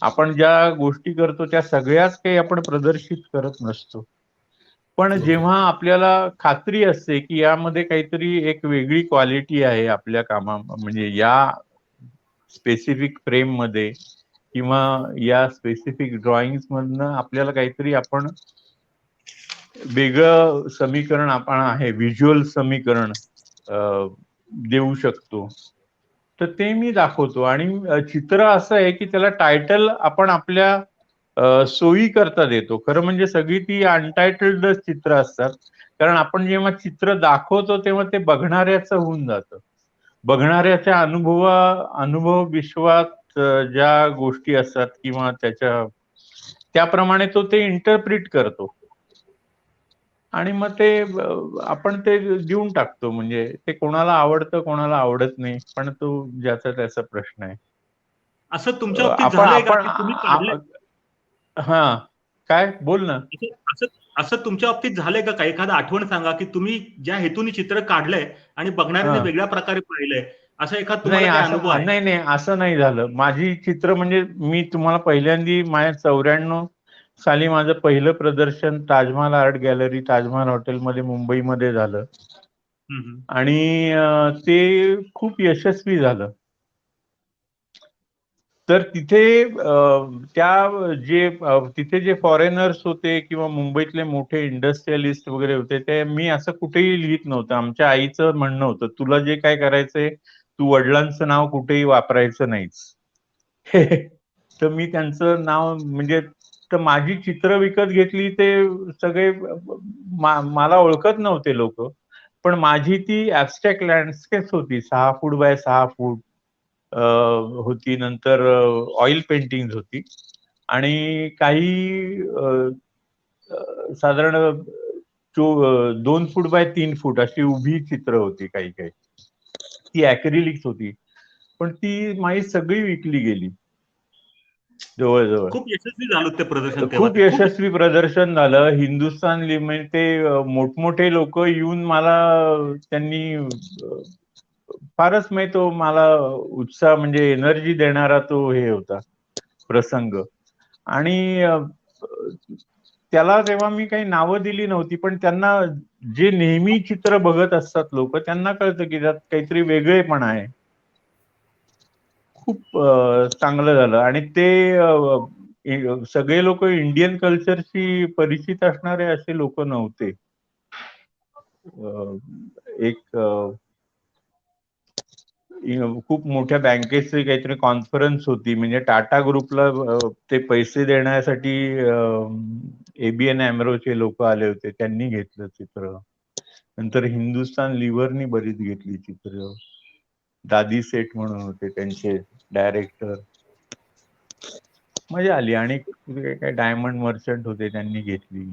आपण ज्या गोष्टी करतो त्या सगळ्याच काही आपण प्रदर्शित करत नसतो, पण जेव्हा आपल्याला खात्री असते की यामध्ये काहीतरी एक वेगळी क्वालिटी आहे आपल्या म्हणजे या स्पेसिफिक फ्रेम मध्ये किंवा या स्पेसिफिक ड्रॉइंग्स मधनं आपल्याला काहीतरी आपण वेगळं समीकरण आपण आहे, व्हिज्युअल समीकरण देऊ शकतो, तर ते मी दाखवतो. आणि चित्र असं आहे की त्याला टायटल आपण आपल्या सोयी करता देतो. खरं म्हणजे सगळी ती अनटायटल्ड चित्र असतात, कारण आपण जेव्हा चित्र दाखवतो तेव्हा ते बघणाऱ्याचं होऊन जातं. बघणाऱ्याच्या अनुभव विश्वात ज्या गोष्टी असतात किंवा त्याप्रमाणे तो ते इंटरप्रिट करतो आणि मग ते आपण ते देऊन टाकतो. म्हणजे ते कोणाला आवडतं कोणाला आवडत नाही, पण तो ज्याचा त्याचा प्रश्न आहे. असं तुमच्या बाबतीत आपण झालंय का आपण की तुम्ही काढलंय? हा, काय बोल ना. असं असं तुमच्या बाबतीत झालंय का? एखादा आठवण सांगा की तुम्ही ज्या हेतूने चित्र काढलंय आणि बघणाऱ्याने हा. वेगळ्या प्रकारे पाहिलंय, असा एखादा नाही, तुम्हाला काही अनुभव आहे? नाही असं नाही झालं. माझी चित्र म्हणजे मी तुम्हाला पहिल्यांदी माझ्या 94 साली माझं पहिलं प्रदर्शन ताजमहाल आर्ट गॅलरी, ताजमहाल हॉटेलमध्ये मुंबईमध्ये झालं आणि ते खूप यशस्वी झालं. तर तिथे तिथे जे फॉरेनर्स होते किंवा मुंबईतले मोठे इंडस्ट्रियलिस्ट वगैरे होते, ते मी असं कुठेही लिहित नव्हतं. आमच्या आईचं म्हणणं होतं, तुला जे काय करायचंय, तू वडिलांचं नाव कुठेही वापरायचं नाहीच. तर मी त्यांचं नाव म्हणजे, तर माझी चित्र विकत घेतली, ते सगळे मला ओळखत नव्हते लोक, पण माझी ती ऍबस्ट्रॅक्ट लँडस्केप होती, 6 फूट बाय 6 फूट होती. नंतर ऑइल पेंटिंग होती आणि काही साधारण 2 फूट बाय 3 फूट अशी उभी चित्र होती. काही ती ऍक्रिलिक्स होती, पण ती माझी सगळी विकली गेली जवळजवळ. खूप यशस्वी झालं ते प्रदर्शन तेव्हा. खूप यशस्वी प्रदर्शन झालं. हिंदुस्थान म्हणजे ते मोठमोठे लोक येऊन मला त्यांनी फारच तो मला उत्साह म्हणजे एनर्जी देणारा तो हे होता प्रसंग. आणि त्याला तेव्हा मी काही नावं दिली नव्हती, पण त्यांना जे नेहमी चित्र बघत असतात लोक, त्यांना कळतं की त्यात काहीतरी वेगळेपण आहे. खूप चांगलं झालं. आणि ते सगळे लोक इंडियन कल्चरशी परिचित असणारे असे लोक नव्हते. एक खूप मोठ्या बँकेची काहीतरी कॉन्फरन्स होती, म्हणजे टाटा ग्रुपला ते पैसे देण्यासाठी ABN AMROचे लोक आले होते, त्यांनी घेतलं चित्र. नंतर हिंदुस्थान लिव्हरनी बरीच घेतली चित्र. दादी सेठ म्हणून होते त्यांचे डायरेक्टर, मजा आली. आणि काय डायमंड मर्चंट होते, त्यांनी घेतली.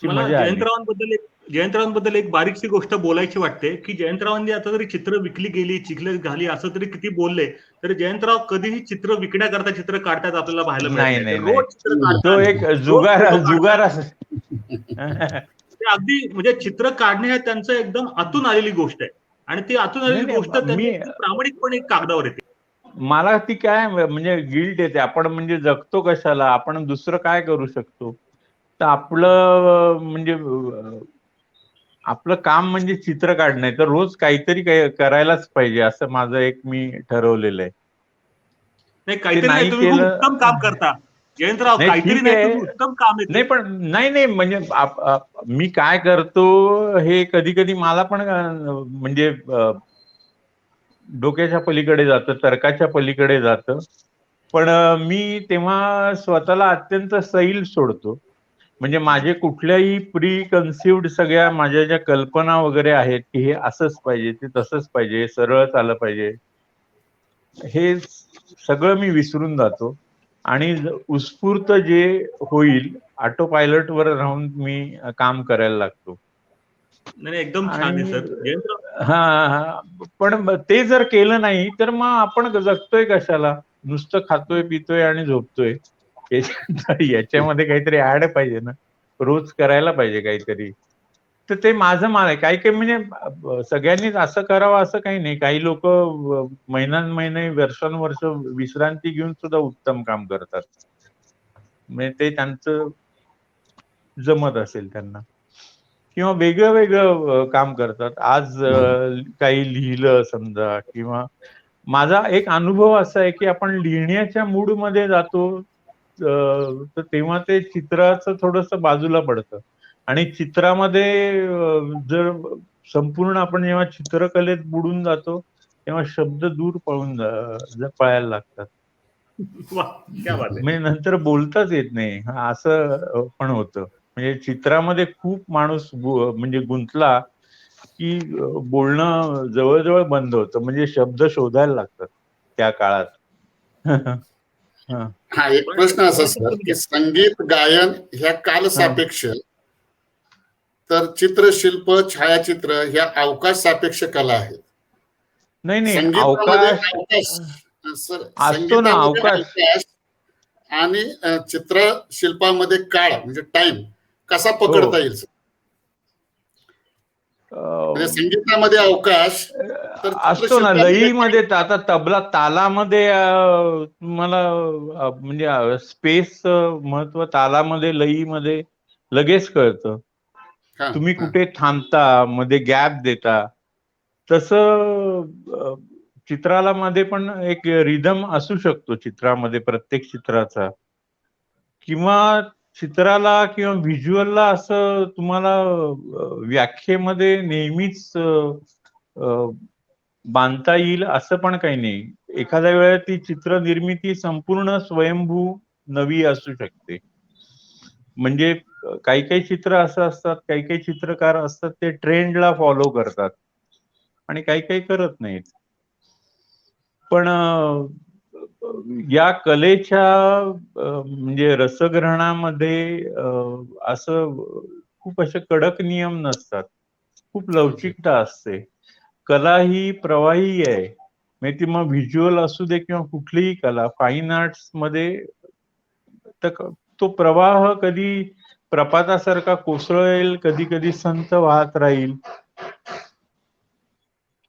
मला मजा आली. जयंतरावांबद्दल एक बारीकशी गोष्ट बोलायची वाटते की जयंतरावांनी आता जरी चित्र विकली गेली, चिखल झाली, असं तरी किती बोलले, तर जयंतराव कधीही चित्र विकण्याकरता चित्र काढतात आपल्याला पाहायला मिळत नाही. ते रोज चित्र तो एक काढतात, जुगार ते अगदी म्हणजे चित्र काढणे हे त्यांचं एकदम आतून आलेली गोष्ट आहे आणि ती आतून आलेली गोष्ट त्यांनी प्रामाणिकपणे कागदावर येते. मला ती काय म्हणजे गिल्ट येते, आपण म्हणजे जगतो कशाला, आपण दुसरं काय करू शकतो. तर आपलं काम म्हणजे चित्र काढणं, तर रोज काहीतरी करायलाच पाहिजे, असं माझं एक मी ठरवलेलं आहे. नाही, काहीतरी नाही, तुम्ही खूप उत्तम काम करता जयंतराव. काहीतरी नाही, तुम्ही उत्तम काम नाही, पण नाही म्हणजे मी काय करतो हे कधी कधी मला पण म्हणजे डोक्याच्या पलीकडे जातं, तर्काच्या पलीकडे जातं. पण मी तेव्हा स्वतःला अत्यंत सैल सोडतो. म्हणजे माझे कुठल्याही प्री कन्सिव्ड सगळ्या माझ्या ज्या कल्पना वगैरे आहेत की हे असंच पाहिजे, ते तसंच पाहिजे, सरळ चाललं पाहिजे, हे सगळं मी विसरून जातो आणि उत्स्फूर्त जे होईल ऑटो पायलट वर राहून मी काम करायला लागतो. एकदम छान आहे सर. हा, पण ते जर केलं नाही तर मग आपण जगतोय कशाला, नुसतं खातोय पितोय आणि झोपतोय. याच्यामध्ये काहीतरी ऍड पाहिजे ना, रोज करायला पाहिजे काहीतरी. तर ते माझं मान आहे. काही म्हणजे सगळ्यांनीच असं करावं असं काही नाही. काही लोक महिने वर्षानुवर्ष विश्रांती घेऊन सुद्धा उत्तम काम करतात. म्हणजे ते त्यांचं जमत असेल त्यांना, किंवा वेगळं वेगळं काम करतात. आज काही लिहिलं समजा, किंवा माझा एक अनुभव असा आहे की आपण लिहिण्याच्या मूड मध्ये जातो, तर तेव्हा ते चित्राचं थोडस बाजूला पडतं, आणि चित्रामध्ये जर संपूर्ण आपण जेव्हा चित्रकलेत बुडून जातो तेव्हा शब्द दूर पळायला लागतात, म्हणजे नंतर बोलताच येत नाही, असं पण होतं. म्हणजे चित्रामध्ये खूप माणूस म्हणजे गुंतला की बोलणं जवळजवळ बंद होतं, म्हणजे शब्द शोधायला लागतात त्या काळात. हा एक प्रश्न असा सर की संगीत गायन ह्या काल सापेक्ष, तर चित्रशिल्प छायाचित्र ह्या अवकाश सापेक्ष कला आहेत. नाही, संगीतामध्ये अवकाश सर, असतो ना, संगीतामध्ये अवकाश आणि चित्रशिल्पामध्ये काळ म्हणजे टाइम कसा पकडता येईल? म्हणजे संगीतामध्ये अवकाश, तर असतो ना, लयीमध्ये. आता तबला तालामध्ये मला म्हणजे स्पेस महत्व तालामध्ये, लयीमध्ये लगेच कळतं. तुम्ही कुठे थांबता, मध्ये गॅप देता, तसं चित्राला मध्ये पण एक रिदम असू शकतो चित्रामध्ये, प्रत्येक चित्राचा, किंवा चित्राला किंवा व्हिज्युअलला असं तुम्हाला व्याख्येमध्ये नेहमीच बांधता येईल असं पण काही नाही. एखाद्या वेळेला ती चित्र निर्मिती संपूर्ण स्वयंभू नवी असू शकते. म्हणजे काही काही चित्र असं असतात, काही काही चित्रकार असतात ते ट्रेंडला फॉलो करतात आणि काही काही करत नाहीत. पण या कलेच्या म्हणजे रसग्रहणामध्ये असं खूप असे कडक नियम नसतात, खूप लवचिकता असते. कला ही प्रवाही आहे, म्हणजे ती मग व्हिज्युअल असू दे किंवा कुठलीही कला, फाईन आर्ट्स मध्ये तो प्रवाह कधी प्रपातासारखा कोसळेल, कधी कधी संत वाहत राहील,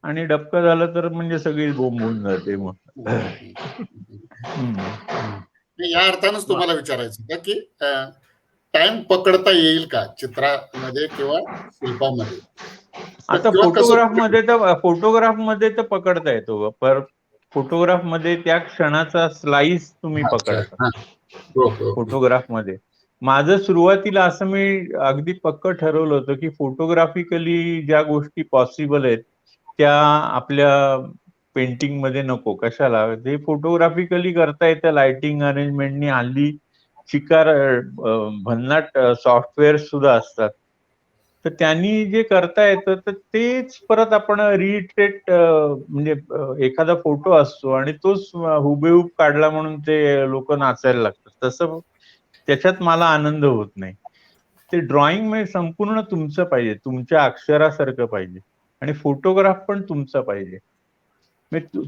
आणि डबकं झालं तर म्हणजे सगळी बोंब होऊन जाते मग. या अर्थानच तुम्हाला विचारायचं का की टाइम पकडता येईल का चित्रामध्ये किंवा शिल्पामध्ये? आता फोटोग्राफ मध्ये तर पकडता येतो, पर फोटोग्राफ मध्ये त्या क्षणाचा स्लाइस तुम्ही पकडता फोटोग्राफ मध्ये. माझं सुरुवातीला असं मी अगदी पक्क ठरवलं होतं की फोटोग्राफिकली ज्या गोष्टी पॉसिबल आहेत त्या आपल्या पेंटिंग मध्ये नको, कशाला, ते फोटोग्राफिकली करता येतं लाइटिंग अरेंजमेंटनी. हल्ली चिकार भन्नाट सॉफ्टवेअर सुद्धा असतात, तर त्यांनी जे करता येतं तर तेच परत आपण रिट्रेट, म्हणजे एखादा फोटो असतो आणि तोच हुबेहूब काढला म्हणून ते लोक नाचायला लागतात, तसं त्याच्यात मला आनंद होत नाही. ते ड्रॉइंग मध्ये संपूर्ण तुमचं पाहिजे, तुमच्या अक्षरासारखं पाहिजे, आणि फोटोग्राफ पण तुमचा पाहिजे.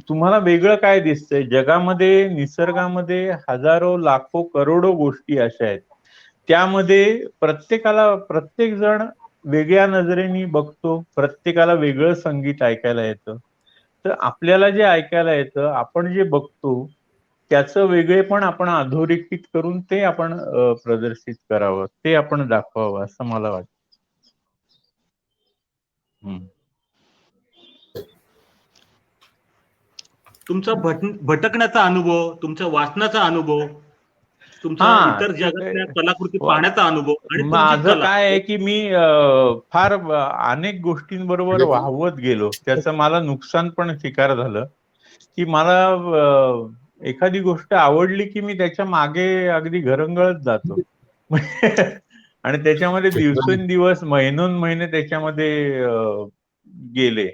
तुम्हाला वेगळं काय दिसतंय जगामध्ये, निसर्गामध्ये हजारो लाखो करोडो गोष्टी अशा आहेत, त्यामध्ये प्रत्येक जण वेगळ्या नजरेने बघतो, प्रत्येकाला वेगळं संगीत ऐकायला येतं. तर आपल्याला जे ऐकायला येतं, आपण जे बघतो, त्याचं वेगळेपण आपण अधोरेखित करून ते आपण प्रदर्शित करावं, ते आपण दाखवावं, असं मला वाटतं. तुमचा भटकण्याचा अनुभव, तुमच्या वाचनाचा अनुभव, तुमचा इतर जगातल्या कलाकृती पाहण्याचा अनुभव, आणि माझं काय आहे की मी फार अनेक गोष्टींबरोबर वाहवत गेलो, त्याचं मला नुकसान पण स्वीकार झालं की मला एखादी गोष्ट आवडली की मी त्याच्या मागे अगदी घरंगळत जातो आणि त्याच्यामध्ये दिवसेंदिवस महिनोन्महिने त्याच्यामध्ये गेले.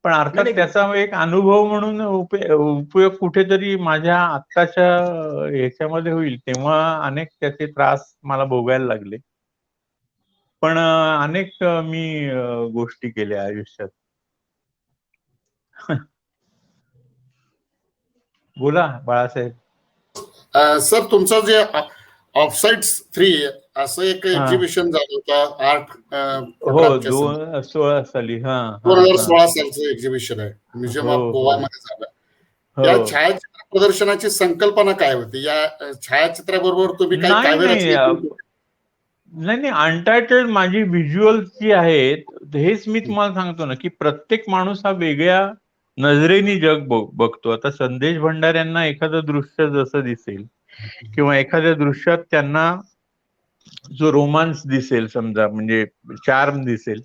पण अर्थात त्याचा एक अनुभव म्हणून उपयोग कुठेतरी माझ्या आत्ताच्या ह्याच्यामध्ये होईल, तेव्हा अनेक त्याचे त्रास मला भोगायला लागले. पण अनेक मी गोष्टी केल्या आयुष्यात. बोला बाळासाहेब. सर, तुमचं जे ऑफसाइड 3 असं एक एक्झिबिशन झालं होतं आर्ट, हो 2016 साली. 2016 सालचं एक्झिबिशन आहे, म्युझियम ऑफ गोवा मध्ये झालं. या छायाचित्र प्रदर्शनाची संकल्पना काय होती? या छायाचित्राबरोबर तुम्ही काही काव्य रचना? नाही नाही, अनटायटल्ड माझी व्हिज्युअल जी आहेत, हेच मी तुम्हाला सांगतो ना, की प्रत्येक माणूस हा वेगळ्या नजरेने जग बघतो. आता संदेश भंडाऱ्यांना एखादं दृश्य जसं दिसेल किंवा एखाद्या दृश्यात त्यांना जो रोमांस दिसेल, समजा म्हणजे चार्म दिसेल,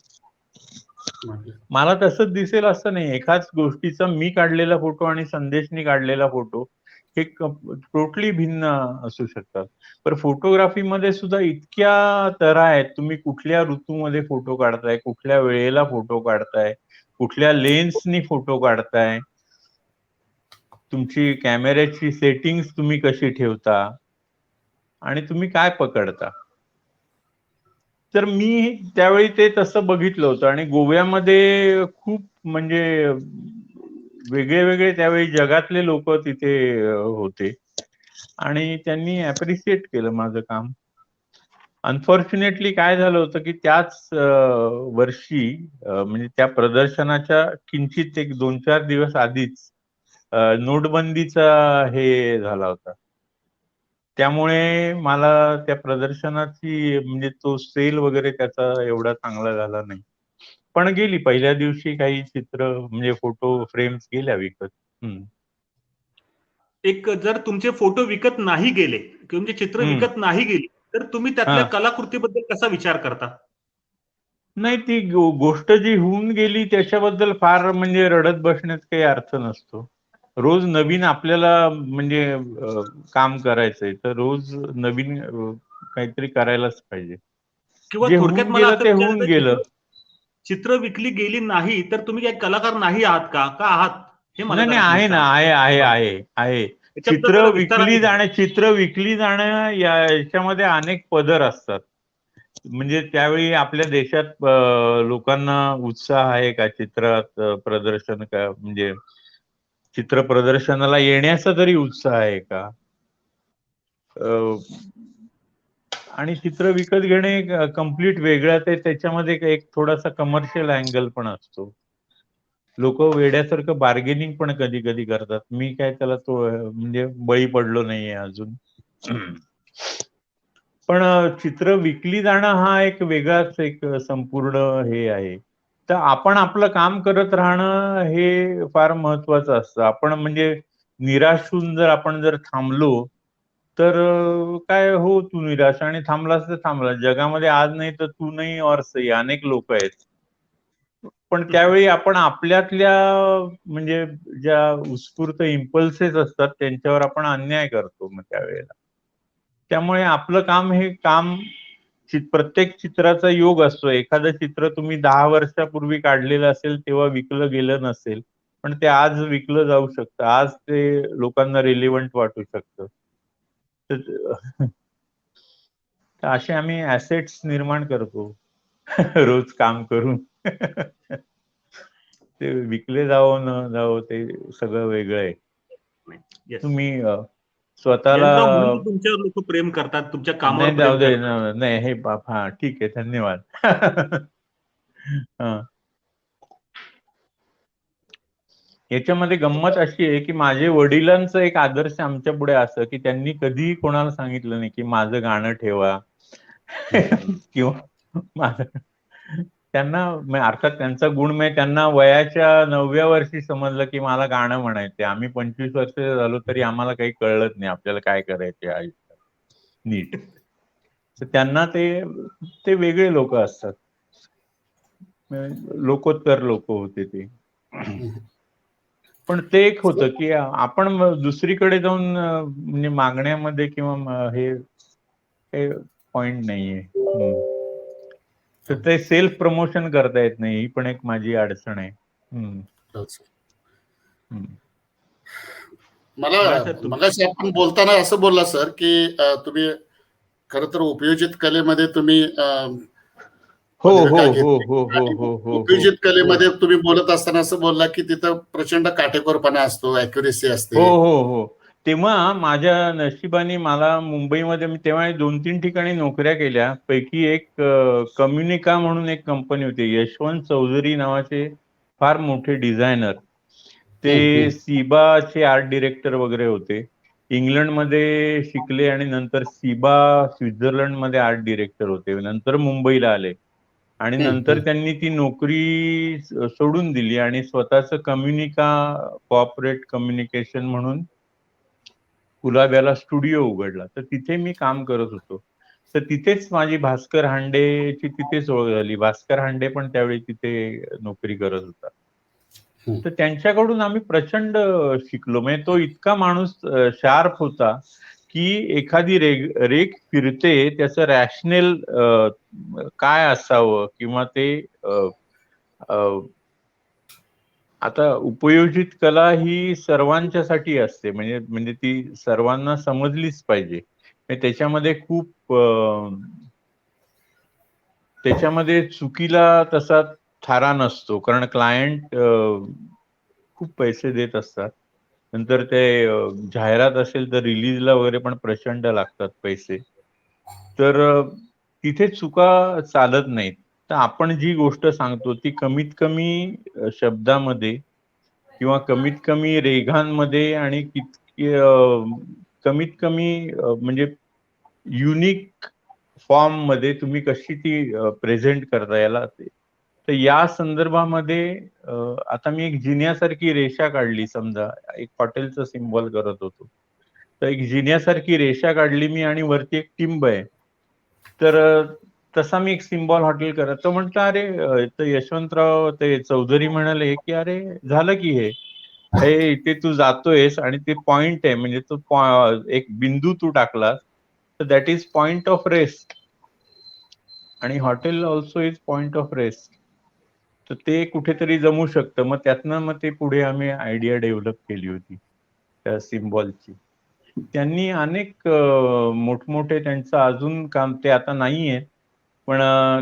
मला तसंच दिसेल असं नाही. एकाच गोष्टीचा मी काढलेला फोटो आणि संदेशनी काढलेला फोटो हे टोटली भिन्न असू शकतात. पण फोटोग्राफीमध्ये सुद्धा इतक्या तऱ्हा आहेत. तुम्ही कुठल्या ऋतूमध्ये फोटो काढताय, कुठल्या वेळेला फोटो काढताय, कुठल्या लेन्सनी फोटो काढताय, तुमची कॅमेऱ्याची सेटिंग्स तुम्ही कशी ठेवता आणि तुम्ही काय पकडता. तर मी त्यावेळी ते तसं बघितलं होतं आणि गोव्यामध्ये खूप म्हणजे वेगळे वेगळे त्यावेळी जगातले लोक तिथे होते आणि त्यांनी अप्रिशिएट केलं माझं काम. अनफॉर्च्युनेटली काय झालं होतं की त्याच वर्षी म्हणजे त्या प्रदर्शनाच्या किंचित एक 2-4 दिवस आधीच नोटबंदीचा हे झाला होता. त्यामुळे मला त्या प्रदर्शनाची म्हणजे तो सेल वगैरे त्याचा एवढा चांगला झाला नाही. पण गेली पहिल्या दिवशी काही चित्र म्हणजे फोटो फ्रेम्स गेल्या विकत. एक जर तुमचे फोटो विकत नाही गेले, तुमचे चित्र विकत नाही गेली, तर तुम्ही त्यातल्या कलाकृतीबद्दल कसा विचार करता? नाही, ती गोष्ट जी होऊन गेली त्याच्याबद्दल फार म्हणजे रडत बसण्यात काही अर्थ नसतो. रोज नवीन आपल्याला म्हणजे काम करायचंय, तर रोज नवीन काहीतरी करायलाच पाहिजे. किंवा जे थोडक्यात होऊन मला गेलं असं ते होऊन गेलं. चित्र विकली गेली नाही तर तुम्ही काही कलाकार नाही आहात का आहात? हे मला नाही नाही, जरा प्लीज आहे ना, सांगा. आहे. याच्याबद्दल जरा विस्ताराने बोला. चित्र विकली जाणं याच्यामध्ये अनेक पदर असतात. म्हणजे त्यावेळी आपल्या देशात लोकांना उत्साह आहे का चित्रात प्रदर्शन का म्हणजे चित्र प्रदर्शनाला येण्याचा तरी उत्साह आहे का? आणि चित्र विकत घेणे कम्प्लीट वेगळं, ते त्याच्यामध्ये एक थोडासा कमर्शियल अँगल पण असतो. लोक वेड्यासारखं बार्गेनिंग पण कधी कधी करतात. मी काय त्याला तो म्हणजे बळी पडलो नाहीये अजून. पण चित्र विकली जाणं हा एक वेगळाच एक संपूर्ण हे आहे. तर आपण आपलं काम करत राहणं हे फार महत्वाचं असतं. आपण म्हणजे निराश होऊन जर थांबलो तर काय हो, तू निराश आणि थांबलास तर थांबला. जगामध्ये आज नाही तर तू नाही और सही अनेक लोक आहेत. पण त्यावेळी आपण आपल्यातल्या म्हणजे ज्या उत्स्फूर्त इम्पल्सेस असतात त्यांच्यावर आपण अन्याय करतो मग त्यावेळेला. त्यामुळे आपलं काम हे काम प्रत्येक चित्राचा योग असतो. एखादं चित्र तुम्ही 10 वर्षापूर्वी काढलेलं असेल तेव्हा विकलं गेलं नसेल, पण ते आज विकलं जाऊ शकतं. आज ते लोकांना रिलेव्हंट वाटू शकतं. तर असे आम्ही ऍसेट्स निर्माण करतो रोज काम करून. ते विकले जावो न जावो ते सगळं वेगळं आहे. येस. तुम्ही स्वतःला जयंतराव, म्हणून तर तुमच्यावर लोक प्रेम करतात, तुमच्या कामावर नाही प्रेम जाऊ दे, करतात. नाही हे बाप, हा ठीक आहे, धन्यवाद. हा. याच्यामध्ये गंमत अशी आहे की माझे वडिलांचं एक आदर्श आमच्या पुढे असं की त्यांनी कधीही कोणाला सांगितलं नाही की माझं गाणं ठेवा किंवा माझं. त्यांना अर्थात त्यांचा गुण म्हणजे त्यांना वयाच्या 9व्या वर्षी समजलं की मला गाणं म्हणायचंय. आम्ही 25 वर्ष झालो तरी आम्हाला काही कळलंच नाही आपल्याला काय करायचे आयुष्यात नीट. तर त्यांना ते वेगळे लोक असतात, लोकोत्तर लोक होते ते. पण ते एक होतं की आपण दुसरीकडे जाऊन म्हणजे मागण्यामध्ये किंवा हे पॉइंट नाहीये. तर ते सेल्फ प्रमोशन करता येत नाही, ही पण एक माझी अडचण आहे. मला मगाशी आपण बोलताना असं बोलला सर की तुम्ही खर तर उपयोजित कलेमध्ये तुम्ही हो हो पदविका हो घेतली हो हो आणि हो हो उपयोजित हो कलेमध्ये तुम्ही बोलत असताना असं बोलला की तिथं प्रचंड काटेकोरपणा असतो, अॅक्युरेसी हो असते. हो हो. तेव्हा माझ्या नशिबाने मला मुंबईमध्ये मी तेव्हा 2-3 ठिकाणी नोकऱ्या केल्या. पैकी एक कम्युनिका म्हणून एक कंपनी होती. यशवंत चौधरी नावाचे फार मोठे डिझायनर, ते सिबाचे आर्ट डिरेक्टर वगैरे होते. इंग्लंडमध्ये शिकले आणि नंतर सिबा स्वित्झर्लंडमध्ये आर्ट डिरेक्टर होते. नंतर मुंबईला आले आणि नंतर त्यांनी ती नोकरी सोडून दिली आणि स्वतःचं कॉर्पोरेट कम्युनिकेशन म्हणून कुलाब्याला स्टुडिओ उघडला. तर तिथे मी काम करत होतो. तर तिथेच माझी भास्कर हांडेची तिथेच ओळख झाली. भास्कर हांडे पण त्यावेळी तिथे नोकरी करत होता. तर त्यांच्याकडून आम्ही प्रचंड शिकलो. म्हणजे तो इतका माणूस शार्प होता की एखादी रेख फिरते त्याचं रॅशनल काय असावं किंवा ते आता उपयोजित कला ही सर्वांच्यासाठी असते, म्हणजे ती सर्वांना समजलीच पाहिजे. त्याच्यामध्ये त्याच्यामध्ये चुकीला तसा थारा नसतो, कारण क्लायंट खूप पैसे देत असतात. नंतर ते जाहिरात असेल तर रिलीजला वगैरे पण प्रचंड लागतात पैसे. तर तिथे चुका चालत नाहीत. तर आपण जी गोष्ट सांगतो ती कमीत कमी शब्दामध्ये किंवा कमीत कमी रेघांमध्ये आणि कमीत कमी म्हणजे युनिक फॉर्म मध्ये तुम्ही कशी ती प्रेझेंट करता याला. तर या संदर्भामध्ये आता मी एक जिन्यासारखी रेषा काढली, समजा एक हॉटेलचं सिम्बॉल करत होतो, तर एक जिन्यासारखी रेषा काढली मी आणि वरती एक टिंब आहे. तर तसा मी एक सिम्बॉल हॉटेल करत, तो म्हटलं अरे, तर यशवंतराव ते चौधरी म्हणाले की अरे झालं की हे इथे तू जातोयस आणि ते पॉइंट आहे, म्हणजे तो एक बिंदू तू टाकला तर that is point of rest आणि hotel also is point of rest. तर ते कुठेतरी जमू शकतं. मग त्यातनं ते पुढे आम्ही आयडिया डेव्हलप केली होती त्या सिम्बॉलची. त्यांनी अनेक मोठमोठे त्यांचं अजून काम, ते आता नाहीये, पण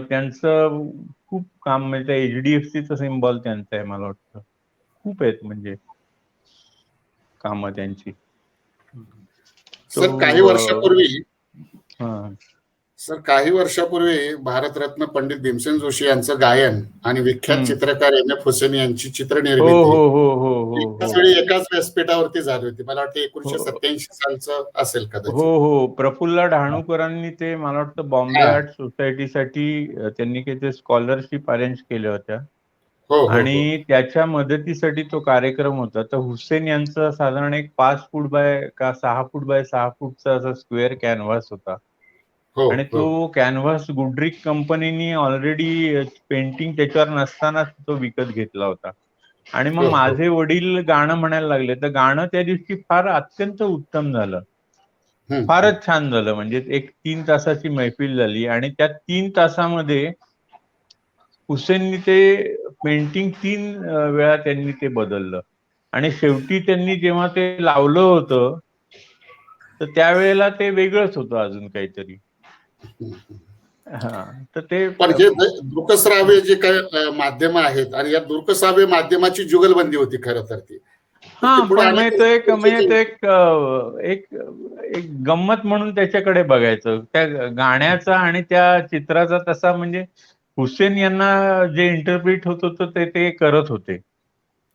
त्यांचं खूप काम, म्हणजे HDFCचं सिम्बॉल त्यांचं आहे मला वाटतं. खूप आहेत म्हणजे कामं त्यांची. काही वर्षापूर्वी भारतरत्न पंडित भीमसेन जोशी यांचं गायन आणि विख्यात चित्रकार MF हुसेन यांची चित्रनिर्मिती एकाच वेळी एकाच व्यासपीठावरती झाली होती. मला वाटतं 1987 सालचं असेल कदाचित. हो. प्रफुल्ल डहाणूकरांनी ते मला वाटतं बॉम्बे आर्ट सोसायटीसाठी त्यांनी काही स्कॉलरशिप अरेंज केल्या होत्या आणि त्याच्या मदतीसाठी तो कार्यक्रम होता. तर हुसेन यांचा साधारण एक 5 फूट बाय 6 फूट बाय 6 फूटचा असा स्क्वेअर कॅनव्हास होता आणि तो कॅनव्हास गुडरिक कंपनीने ऑलरेडी पेंटिंग त्याच्यावर नसताना तो विकत घेतला होता. आणि मग माझे वडील गाणं म्हणायला लागले, तर गाणं त्या दिवशी फार अत्यंत उत्तम झालं, फारच छान झालं. म्हणजे एक 3 तासाची मैफिल झाली आणि त्या 3 तासामध्ये हुसेननी ते पेंटिंग 3 वेळा त्यांनी ते बदललं आणि शेवटी त्यांनी जेव्हा ते लावलं होतं तर त्यावेळेला ते वेगळंच होतं अजून काहीतरी. तर ते पण हे दृकश्राव्य जे काही माध्यम आहेत आणि या दृकश्राव्य माध्यमाची जुगलबंदी होती खरं तर ती. पण एक गंमत म्हणून त्याच्याकडे बघायचं, त्या गाण्याचा आणि त्या चित्राचा तसा. म्हणजे हुसेन यांना जे इंटरप्रिट होत होतं ते करत होते.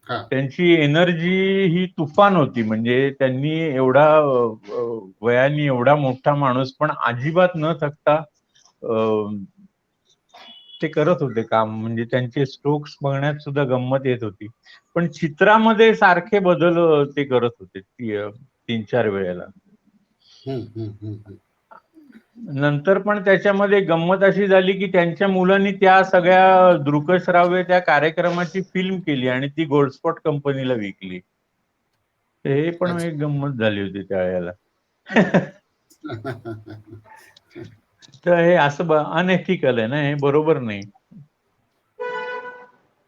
त्यांची एनर्जी ही तुफान होती. म्हणजे त्यांनी एवढा वयाने एवढा मोठा माणूस पण अजिबात न थकता ते करत होते काम. म्हणजे त्यांचे स्ट्रोक्स बघण्यात सुद्धा गंमत येत होती. पण चित्रामध्ये सारखे बदल ते करत होते 3-4 वेळेला. नंतर पण त्याच्यामध्ये गंमत अशी झाली की त्यांच्या मुलांनी त्या सगळ्या दृकश्राव्य त्या कार्यक्रमाची फिल्म केली आणि ती गोल्डस्पॉट कंपनीला विकली. हे पण एक गंमत झाली होती त्यावेळेला. तर हे असं अनएथिकल आहे ना, हे बरोबर नाही.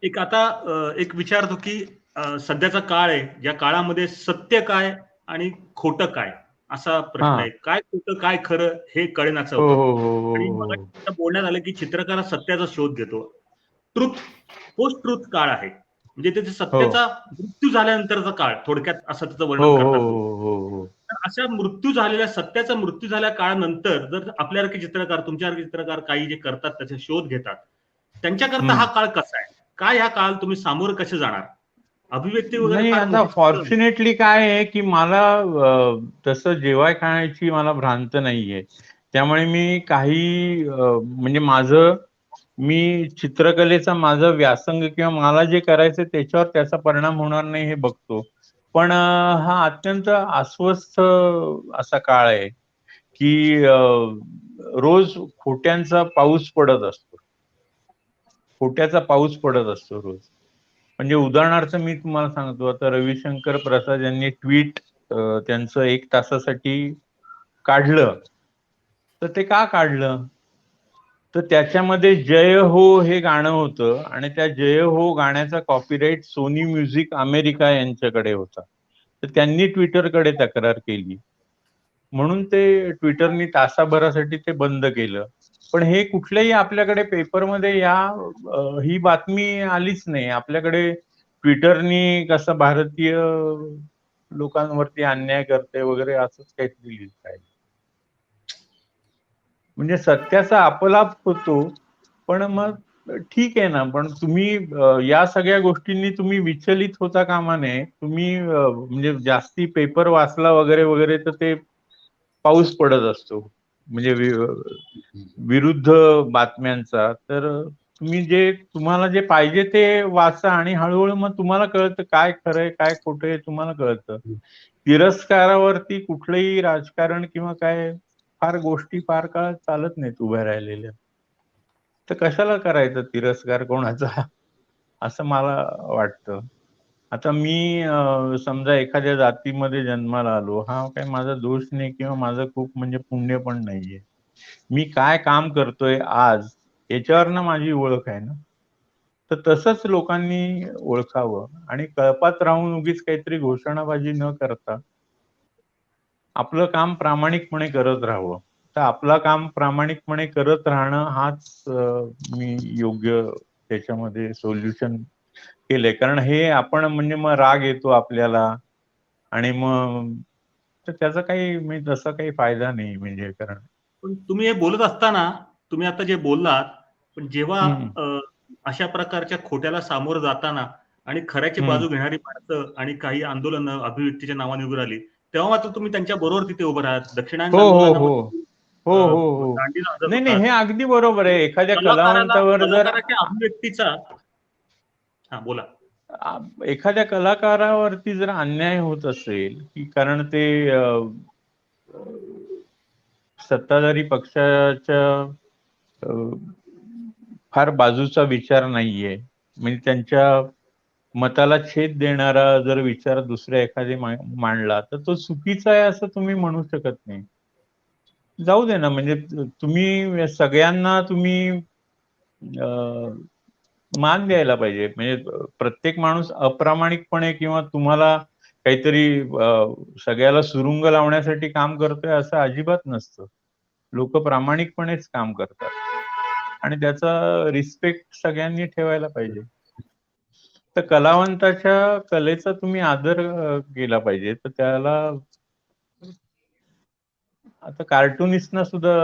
एक विचारतो की सध्याचा काळ आहे, या काळामध्ये सत्य काय आणि खोटं काय असा प्रश्न आहे. काय खोटं काय खरं हे कळेनाचं होतं. आणि मला बोलण्यात आलं की चित्रकार सत्याचा शोध घेतो. पोस्ट ट्रुथ काळ आहे, म्हणजे त्याच्या सत्याचा मृत्यू झाल्यानंतरचा काळ, थोडक्यात असं त्याचं वर्णन करतात. अशा सत्याचा मृत्यू झाल्या काळानंतर जर आपल्यासारखे चित्रकार, तुमच्यासारखे चित्रकार काही जे करतात त्याचे शोध घेतात, त्यांच्याकरता हा काळ कसा आहे, काय ह्या काळ तुम्ही सामोरं कसे जाणार? अभिव्यक्ती वगैरे नाही, फार आता मोठी फॉर्च्युनेटली काय आहे की मला तसं जेवाय खाण्याची मला भ्रांत नाहीये. त्यामुळे मी काही म्हणजे मी चित्रकलेचा माझा व्यासंग किंवा मला जे करायचं त्याच्यावर त्याचा परिणाम होणार नाही हे बघतो. पण हा अत्यंत अस्वस्थ असा काळ आहे की रोज खोट्यांचा पाऊस पडत असतो. खोट्याचा पाऊस पडत असतो रोज. म्हणजे उदाहरणार्थ मी तुम्हाला सांगतो, आता रविशंकर प्रसाद यांनी ट्विट त्यांचं 1 तासासाठी काढलं. तर ते का काढलं? तर त्याच्यामध्ये जय हो हे गाणं होतं आणि त्या जय हो गाण्याचा कॉपीराइट सोनी म्युझिक अमेरिका यांच्याकडे होता. तर त्यांनी ट्विटरकडे तक्रार केली. म्हणून ते ट्विटरनी तासाभरासाठी ते बंद केलं. पण हे कुठल्याही आपल्याकडे पेपरमध्ये ही बातमी आलीच नाही. आपल्याकडे ट्विटरनी कसं भारतीय लोकांवरती अन्याय करते वगैरे असंच काहीतरी लिहित आहे. म्हणजे सत्याचा अपलाप होतो. पण मग ठीक आहे ना, पण तुम्ही या सगळ्या गोष्टींनी तुम्ही विचलित होता कामा नये. तुम्ही म्हणजे जास्ती पेपर वाचला वगैरे वगैरे तर ते पाऊस पडत असतो. म्हणजे विरुद्ध बातम्यांचा. तर तुम्हाला जे पाहिजे ते वाचा आणि हळूहळू मग तुम्हाला कळतं काय खरंय काय खोटंय तुम्हाला कळतं. तिरस्कारावरती कुठलंही राजकारण किंवा काय गोष्टी फार काळ चालत नाहीत उभ्या राहिलेल्या. तर कशाला करायचं तिरस्कार कोणाचा असं मला वाटतं. आता मी समजा एखाद्या जातीमध्ये जन्माला आलो, हा काही माझा दोष नाही किंवा माझं खूप म्हणजे पुण्य पण नाहीये. मी काय काम करतोय आज याच्यावरनं माझी ओळख आहे ना. तर तसंच लोकांनी ओळखावं आणि कळपात राहून उगीच काहीतरी घोषणाबाजी न करता आपलं काम प्रामाणिकपणे करत राहावं. तर आपलं काम प्रामाणिकपणे करत राहणं हाच मी योग्य त्याच्यामध्ये सोल्युशन केलंय. कारण हे आपण म्हणजे मग राग येतो आपल्याला आणि मग तर त्याचा काही म्हणजे तसा काही फायदा नाही म्हणजे कारण. पण तुम्ही हे बोलत असताना तुम्ही आता जे बोललात, पण जेव्हा अशा प्रकारच्या खोट्याला सामोरं जाताना आणि खऱ्याची बाजू घेणारी माणसं आणि काही आंदोलनं अभिव्यक्तीच्या नावाने उभी राहिली, तेव्हा मात्र तुम्ही त्यांच्या बरोबर तिथे उभं राहात. दक्षिणायन हो हो हो आंदोलनामध्ये हो हो हो दांडी वाजत नाही नाही होतात. हे अगदी बरोबर आहे. एखाद्या कलाकाराला कलावंतावर जर कलाकाराच्या अभिव्यक्तीचा बोला. एखाद्या कलाकारावरती जर अन्याय होत असेल की कारण ते सत्ताधारी पक्षाच्या फार बाजूचा विचार नाहीये, म्हणजे त्यांच्या मताला छेद देणारा जर विचार दुसऱ्या एखादी मांडला तर तो चुकीचा आहे असं तुम्ही म्हणू शकत नाही. जाऊ दे ना, म्हणजे तुम्ही सगळ्यांना तुम्ही मान द्यायला पाहिजे. म्हणजे प्रत्येक माणूस अप्रामाणिकपणे किंवा तुम्हाला काहीतरी सगळ्याला सुरुंग लावण्यासाठी काम करतोय असं अजिबात नसतं. लोक प्रामाणिकपणेच काम करतात आणि त्याचा रिस्पेक्ट सगळ्यांनी ठेवायला पाहिजे. तर कलावंताच्या कलेचा तुम्ही आदर केला पाहिजे. तर त्याला आता कार्टुनिस्टना सुद्धा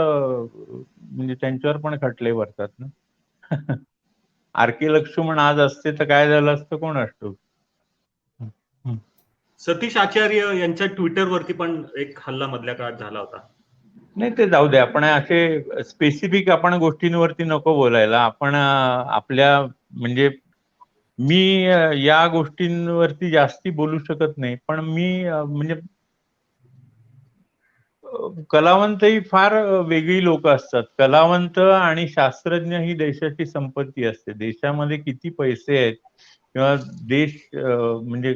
म्हणजे त्यांच्यावर पण खटले भरतात ना. आर.के. लक्ष्मण आज असते तर काय झालं असतं कोणास ठाऊक. सतीश आचार्य यांच्या ट्विटरवरती पण एक हल्ला मधल्या काळात झाला होता. नाही ते जाऊ दे. आपण असे स्पेसिफिक आपण गोष्टींवरती नको बोलायला. आपण आपल्या म्हणजे मी या गोष्टींवरती जास्ती बोलू शकत नाही. पण मी म्हणजे कलावंतही फार वेगळी लोक असतात. कलावंत आणि शास्त्रज्ञ ही देशाची संपत्ती असते. देशामध्ये किती पैसे आहेत किंवा देश म्हणजे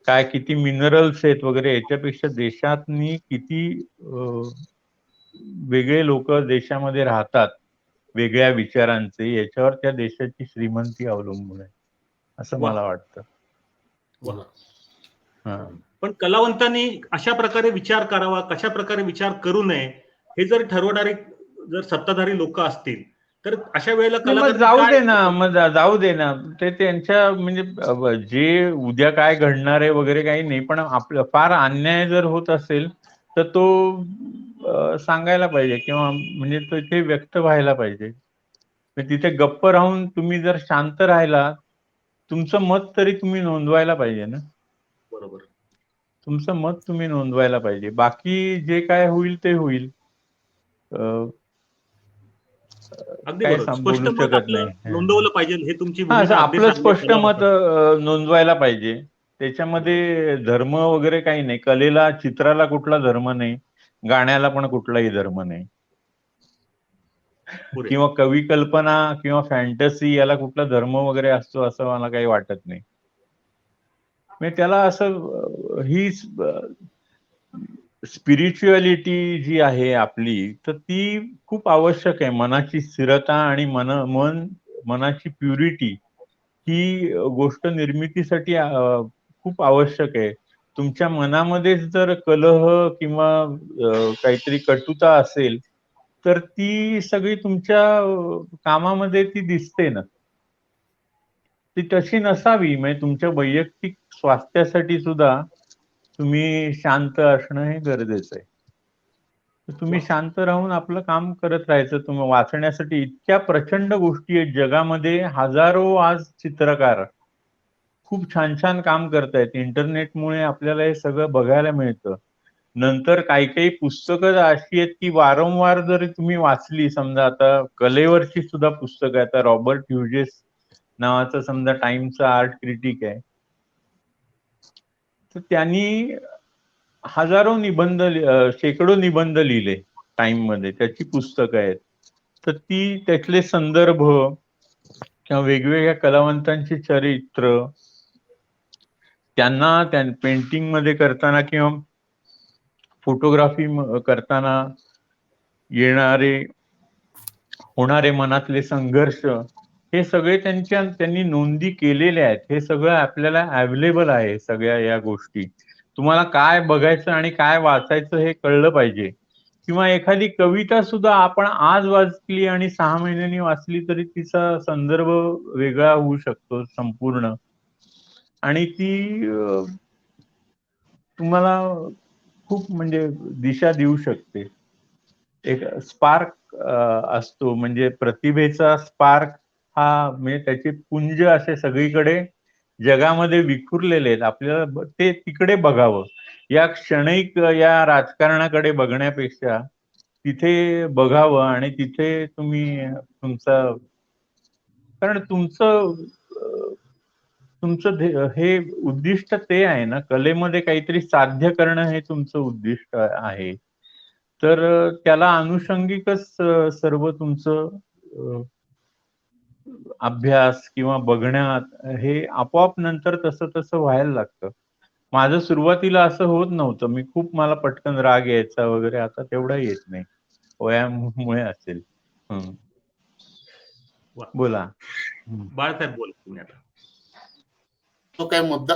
काय किती मिनरल्स आहेत वगैरे याच्यापेक्षा देशातनी किती वेगळे लोक देशामध्ये राहतात वेगळ्या विचारांचे याच्यावर त्या देशाची श्रीमंती अवलंबून आहे असं मला वाटतं. पण कलावंतांनी अशा प्रकारे विचार करावा, कशा प्रकारे विचार करू नये हे जर ठरवणारे जर सत्ताधारी लोक असतील तर अशा वेळेला कलाकार जाऊ दे ना, मग जाऊ दे ना. ते त्यांच्या म्हणजे जे उद्या काय घडणार आहे वगैरे काही नाही. पण आपलं फार अन्याय जर होत असेल तर तो सांगायला पाहिजे किंवा म्हणजे तिथे व्यक्त व्हायला पाहिजे. तिथे गप्प राहून तुम्ही जर शांत राहिला तुमचं मत तरी तुम्ही नोंदवायला पाहिजे ना. बरोबर. तुमचं मत तुम्ही नोंदवायला पाहिजे. बाकी जे काय होईल ते होईल. अगदी काय बरोबर. स्पष्ट बोलू मत शकत आपलं नाही. नोंदवलं पाहिजे, हे तुमची हा, असं भूमिका अगदी आपलं चांगली आहे स्पष्ट मत कलावंतांसाठी. नोंदवायला पाहिजे. त्याच्यामध्ये धर्म वगैरे काही नाही. कलेला, चित्राला कुठला धर्म नाही, गाण्याला पण कुठलाही धर्म नाही, पुरे. किंवा कवी कल्पना किंवा फॅन्टसी याला कुठला धर्म वगैरे असतो असं मला काही वाटत नाही. म्हणजे त्याला असं ही स्पिरिच्युअलिटी जी आहे आपली, तर ती खूप आवश्यक आहे. मनाची स्थिरता आणि मनाची प्युरिटी ही गोष्ट निर्मितीसाठी खूप आवश्यक आहे. तुमच्या मनामध्येच जर कलह किंवा काहीतरी कटुता असेल तर ती सगळी तुमच्या कामामध्ये ती दिसते ना. ती तशी नसावी. म्हणजे तुमच्या वैयक्तिक स्वास्थ्यासाठी सुद्धा तुम्ही शांत असणं हे गरजेचं आहे. तुम्ही शांत राहून आपलं काम करत राहायचं. तुम्ही वाचण्यासाठी इतक्या प्रचंड गोष्टी आहेत जगामध्ये. हजारो आज चित्रकार खूप छान छान काम करतायत. इंटरनेटमुळे आपल्याला हे सगळं बघायला मिळतं. नंतर काही काही पुस्तकं अशी आहेत की वारंवार जर तुम्ही वाचली, समजा आता कलेवरची सुद्धा पुस्तकं, आता रॉबर्ट ह्युजेस नावाचा समजा टाइमचा आर्ट क्रिटिक आहे, तर त्यांनी हजारो निबंध, शेकडो निबंध लिहिले टाइम मध्ये, त्याची पुस्तकं आहेत. तर ती त्यातले संदर्भ किंवा वेगवेगळ्या कलावंतांची चरित्र, त्यांना पेंटिंग मध्ये करताना किंवा फोटोग्राफी करताना होणारे मनातले संघर्ष, हे सगळे त्यांनी नोंदी केलेल्या आहेत. हे सगळं आपल्याला अवेलेबल आहे. सगळ्या या गोष्टी तुम्हाला काय बघायचं आणि काय वाचायचं हे कळलं पाहिजे. किंवा एखादी कविता सुद्धा आपण आज वाचली आणि 6 महिन्यांनी वाचली तरी तिचा संदर्भ वेगळा होऊ शकतो संपूर्ण, आणि ती तुम्हाला खूप म्हणजे दिशा देऊ शकते. एक स्पार्क असतो, म्हणजे प्रतिभेचा स्पार्क हा, म्हणजे त्याचे पुंज असे सगळीकडे जगामध्ये विखुरलेले आहेत. आपल्याला ते तिकडे बघावं. या क्षणिक या राजकारणाकडे बघण्यापेक्षा तिथे बघावं आणि तिथे तुम्ही कारण तुमचं हे उद्दिष्ट ते आहे ना, कलेमध्ये काहीतरी साध्य करणं हे तुमचं उद्दिष्ट आहे. तर त्याला अनुषंगिकच सर्व तुमचं अभ्यास किंवा बघण्यात हे आपोआप नंतर तसं तसं व्हायला लागतं. माझं सुरुवातीला असं होत नव्हतं. मला पटकन राग यायचा वगैरे. आता तेवढा येत नाही, वयामुळे असेल. बोला. बाळासाहेब बोला तुम्ही आता. जो काही मुद्दा,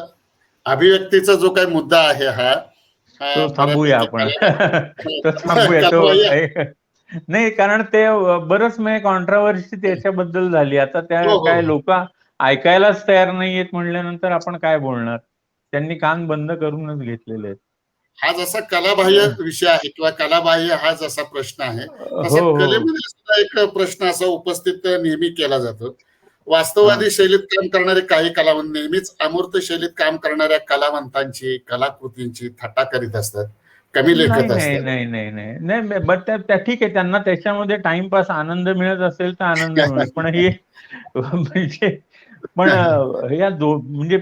अभिव्यक्तीचा जो काही मुद्दा आहे हा तो थांबूया आपण. तो थांबूया. तो नाही, कारण ते बरंच म्हणजे कॉन्ट्रावर्सी त्याच्याबद्दल झाली. आता त्या काय लोक ऐकायलाच तयार नाहीयेत म्हणल्यानंतर आपण काय बोलणार. त्यांनी कान बंद करूनच घेतलेले आहेत. हा जसा कलाबाह्य विषय आहे किंवा कलाबाह्य हा जसा प्रश्न आहे, तसा कलेमध्ये सुद्धा एक प्रश्न असा उपस्थित नेहमी केला जातो. वास्तववादी शैलीत काम करणारे काही कलावंत नेहमीच अमूर्त शैलीत काम करणाऱ्या कलावंतांची, कलाकृतींची थट्टा करीत असतात, कमी लेखत असतात. नाही, बट त्या ठीक आहे, त्यांना त्याच्यामध्ये टाइमपास आनंद मिळत असेल तर आनंद मिळेल. पण हे म्हणजे म्हणजे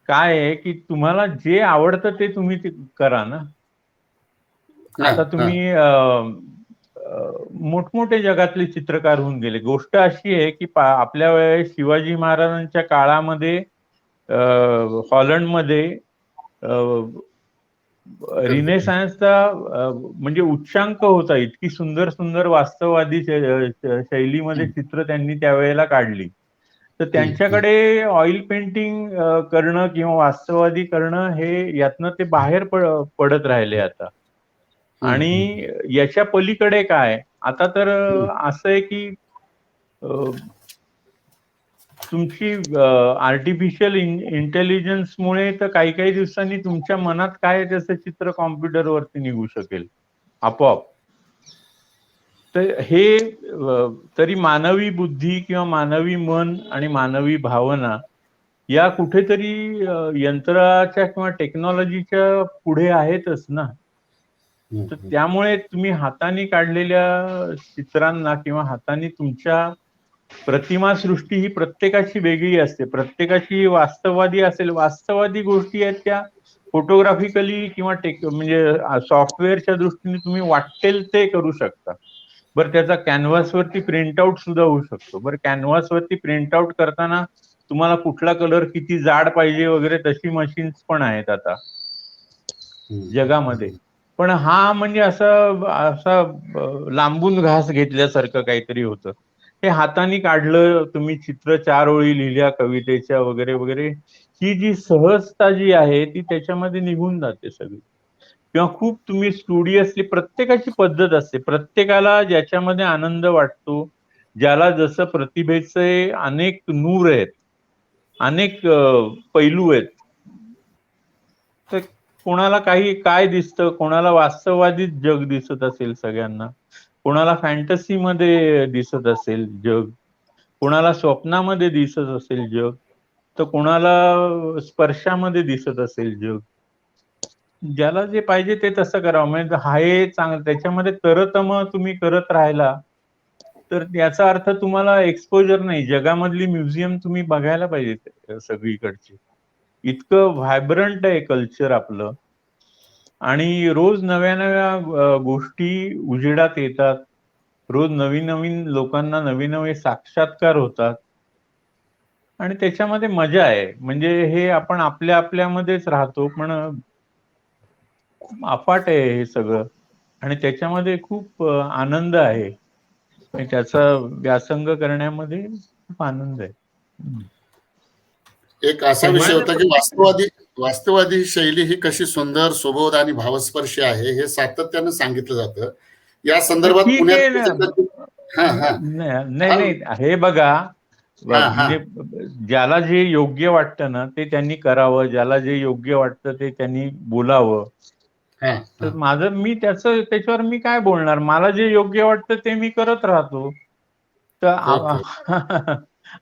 काय आहे की तुम्हाला जे आवडतं ते तुम्ही करा ना. आता तुम्ही मोठमोठे जगातले चित्रकार होऊन गेले. गोष्ट अशी आहे की आपल्या वेळेस शिवाजी महाराजांच्या काळामध्ये हॉलंडमध्ये रिनेसान्सचा म्हणजे उच्चांक होता. इतकी सुंदर सुंदर वास्तववादी शैलीमध्ये चित्र त्यांनी त्यावेळेला काढली. तर त्यांच्याकडे ऑइल पेंटिंग करणं किंवा वास्तववादी करणं हे यातनं ते बाहेर पडत राहिले आता. आणि याच्या पलीकडे काय, आता तर असं आहे की तुमची आर्टिफिशियल इंटेलिजन्समुळे तर काही काही दिवसांनी तुमच्या मनात काय त्याचं चित्र कॉम्प्युटरवरती निघू शकेल आपोआप. तर हे तरी मानवी बुद्धी किंवा मानवी मन आणि मानवी भावना या कुठेतरी यंत्राच्या किंवा टेक्नॉलॉजीच्या पुढे आहेतच ना. तर त्यामुळे तुम्ही हाताने काढलेल्या चित्रांना किंवा हाताने तुमच्या प्रतिमा सृष्टी ही प्रत्येकाची वेगळी असते, प्रत्येकाची वास्तववादी असेल, वास्तववादी गोष्टी आहेत त्या फोटोग्राफिकली किंवा म्हणजे सॉफ्टवेअरच्या दृष्टीने तुम्ही वाटेल ते करू शकता. बरं, त्याचा कॅनव्हासवरती प्रिंटआउट सुद्धा होऊ शकतो. बरं, कॅनव्हासवरती प्रिंटआउट करताना तुम्हाला कुठला कलर किती जाड पाहिजे वगैरे तशी मशीन्स पण आहेत आता जगामध्ये. पण हा म्हणजे असं असा लांबून घास घेतल्यासारखं काहीतरी होतं. हे हाताने काढलं तुम्ही चित्र, 4 ओळी लिहिल्या कवितेच्या वगैरे वगैरे, ही जी सहजता जी आहे ती त्याच्यामध्ये निघून जाते सगळी. किंवा खूप तुम्ही स्टुडियसली, प्रत्येकाची पद्धत असते, प्रत्येकाला ज्याच्यामध्ये आनंद वाटतो, ज्याला जसं प्रतिभेचे अनेक नूर आहेत, अनेक पैलू आहेत. तर कोणाला काय दिसतं, कोणाला वास्तववादीच जग दिसत असेल सगळ्यांना, कोणाला फॅन्टसीमध्ये दिसत असेल जग, कोणाला स्वप्नामध्ये दिसत असेल जग, तर कोणाला स्पर्शामध्ये दिसत असेल जग. ज्याला जे पाहिजे ते तसं करावं. म्हणजे हे चांगलं, त्याच्यामध्ये तरतम तुम्ही करत राहिला तर याचा अर्थ तुम्हाला एक्सपोजर नाही. जगामधली म्युझियम तुम्ही बघायला पाहिजे सगळीकडची. इतकं व्हायब्रंट आहे कल्चर आपलं, आणि रोज नव्या नव्या गोष्टी उजेडात येतात, रोज नवीन नवीन लोकांना नवे नवे साक्षात्कार होतात, आणि त्याच्यामध्ये मजा आहे. म्हणजे हे आपण आपल्या आपल्यामध्येच राहतो, पण खूप अफाट आहे हे सगळं, आणि त्याच्यामध्ये खूप आनंद आहे. त्याचा व्यासंग करण्यामध्ये खूप आनंद आहे. एक असा विषय होता की वास्तववादी शैली ही कशी सुंदर, सुबोध आणि भावस्पर्शी आहे हे सातत्यानं सांगितलं जातं. या संदर्भात ठीक आहे ना. पुण्यात नाही नाही, हे बघा, म्हणजे ज्याला जे योग्य वाटतं ना ते त्यांनी करावं, ज्याला जे योग्य वाटतं ते त्यांनी बोलावं. तर मी त्याच्यावर मी काय बोलणार, मला जे योग्य वाटतं ते मी करत राहतो. तर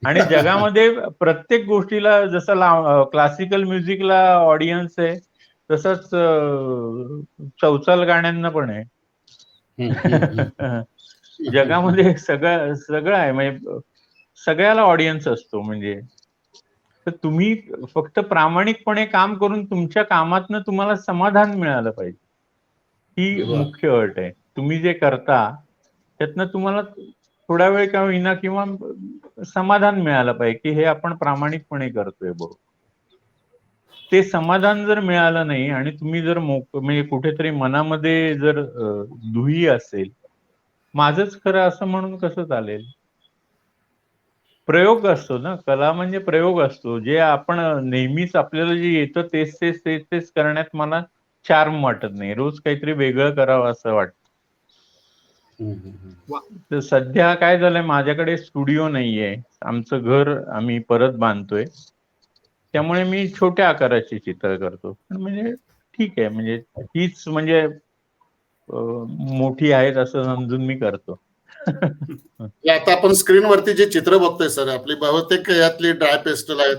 आणि जगामध्ये प्रत्येक गोष्टीला जसं क्लासिकल म्युझिकला ऑडियन्स आहे, तसंच चौचाल गाण्यांना पण आहे. जगामध्ये सगळं आहे, म्हणजे सगळ्याला ऑडियन्स असतो. म्हणजे तर तुम्ही फक्त प्रामाणिकपणे काम करून तुमच्या कामातनं तुम्हाला समाधान मिळालं पाहिजे, ही मुख्य अट आहे. तुम्ही जे करता त्यातनं तुम्हाला थोडा वेळ का होईना किंवा समाधान मिळालं पाहिजे की हे आपण प्रामाणिकपणे करतोय बघ. ते समाधान जर मिळालं नाही आणि तुम्ही जर म्हणजे कुठेतरी मनामध्ये जर दुही असेल, माझंच खरं असं म्हणून कसं चालेल. प्रयोग असतो ना, कला म्हणजे प्रयोग असतो. जे आपण नेहमीच आपल्याला जे येतं तेच करण्यात मला चार्म वाटत नाही. रोज काहीतरी वेगळं करावं असं वाटतं. तर सध्या काय झालंय, माझ्याकडे स्टुडिओ नाहीये, आमचं घर आम्ही परत बांधतोय, त्यामुळे मी छोट्या आकाराची चित्र करतो. म्हणजे ठीक आहे, म्हणजे हीच म्हणजे मोठी आहेत असं समजून मी करतो. आता आपण स्क्रीनवरती जे चित्र बघतोय सर, आपली बहुतेक यातली ड्राय पेस्टल आहेत,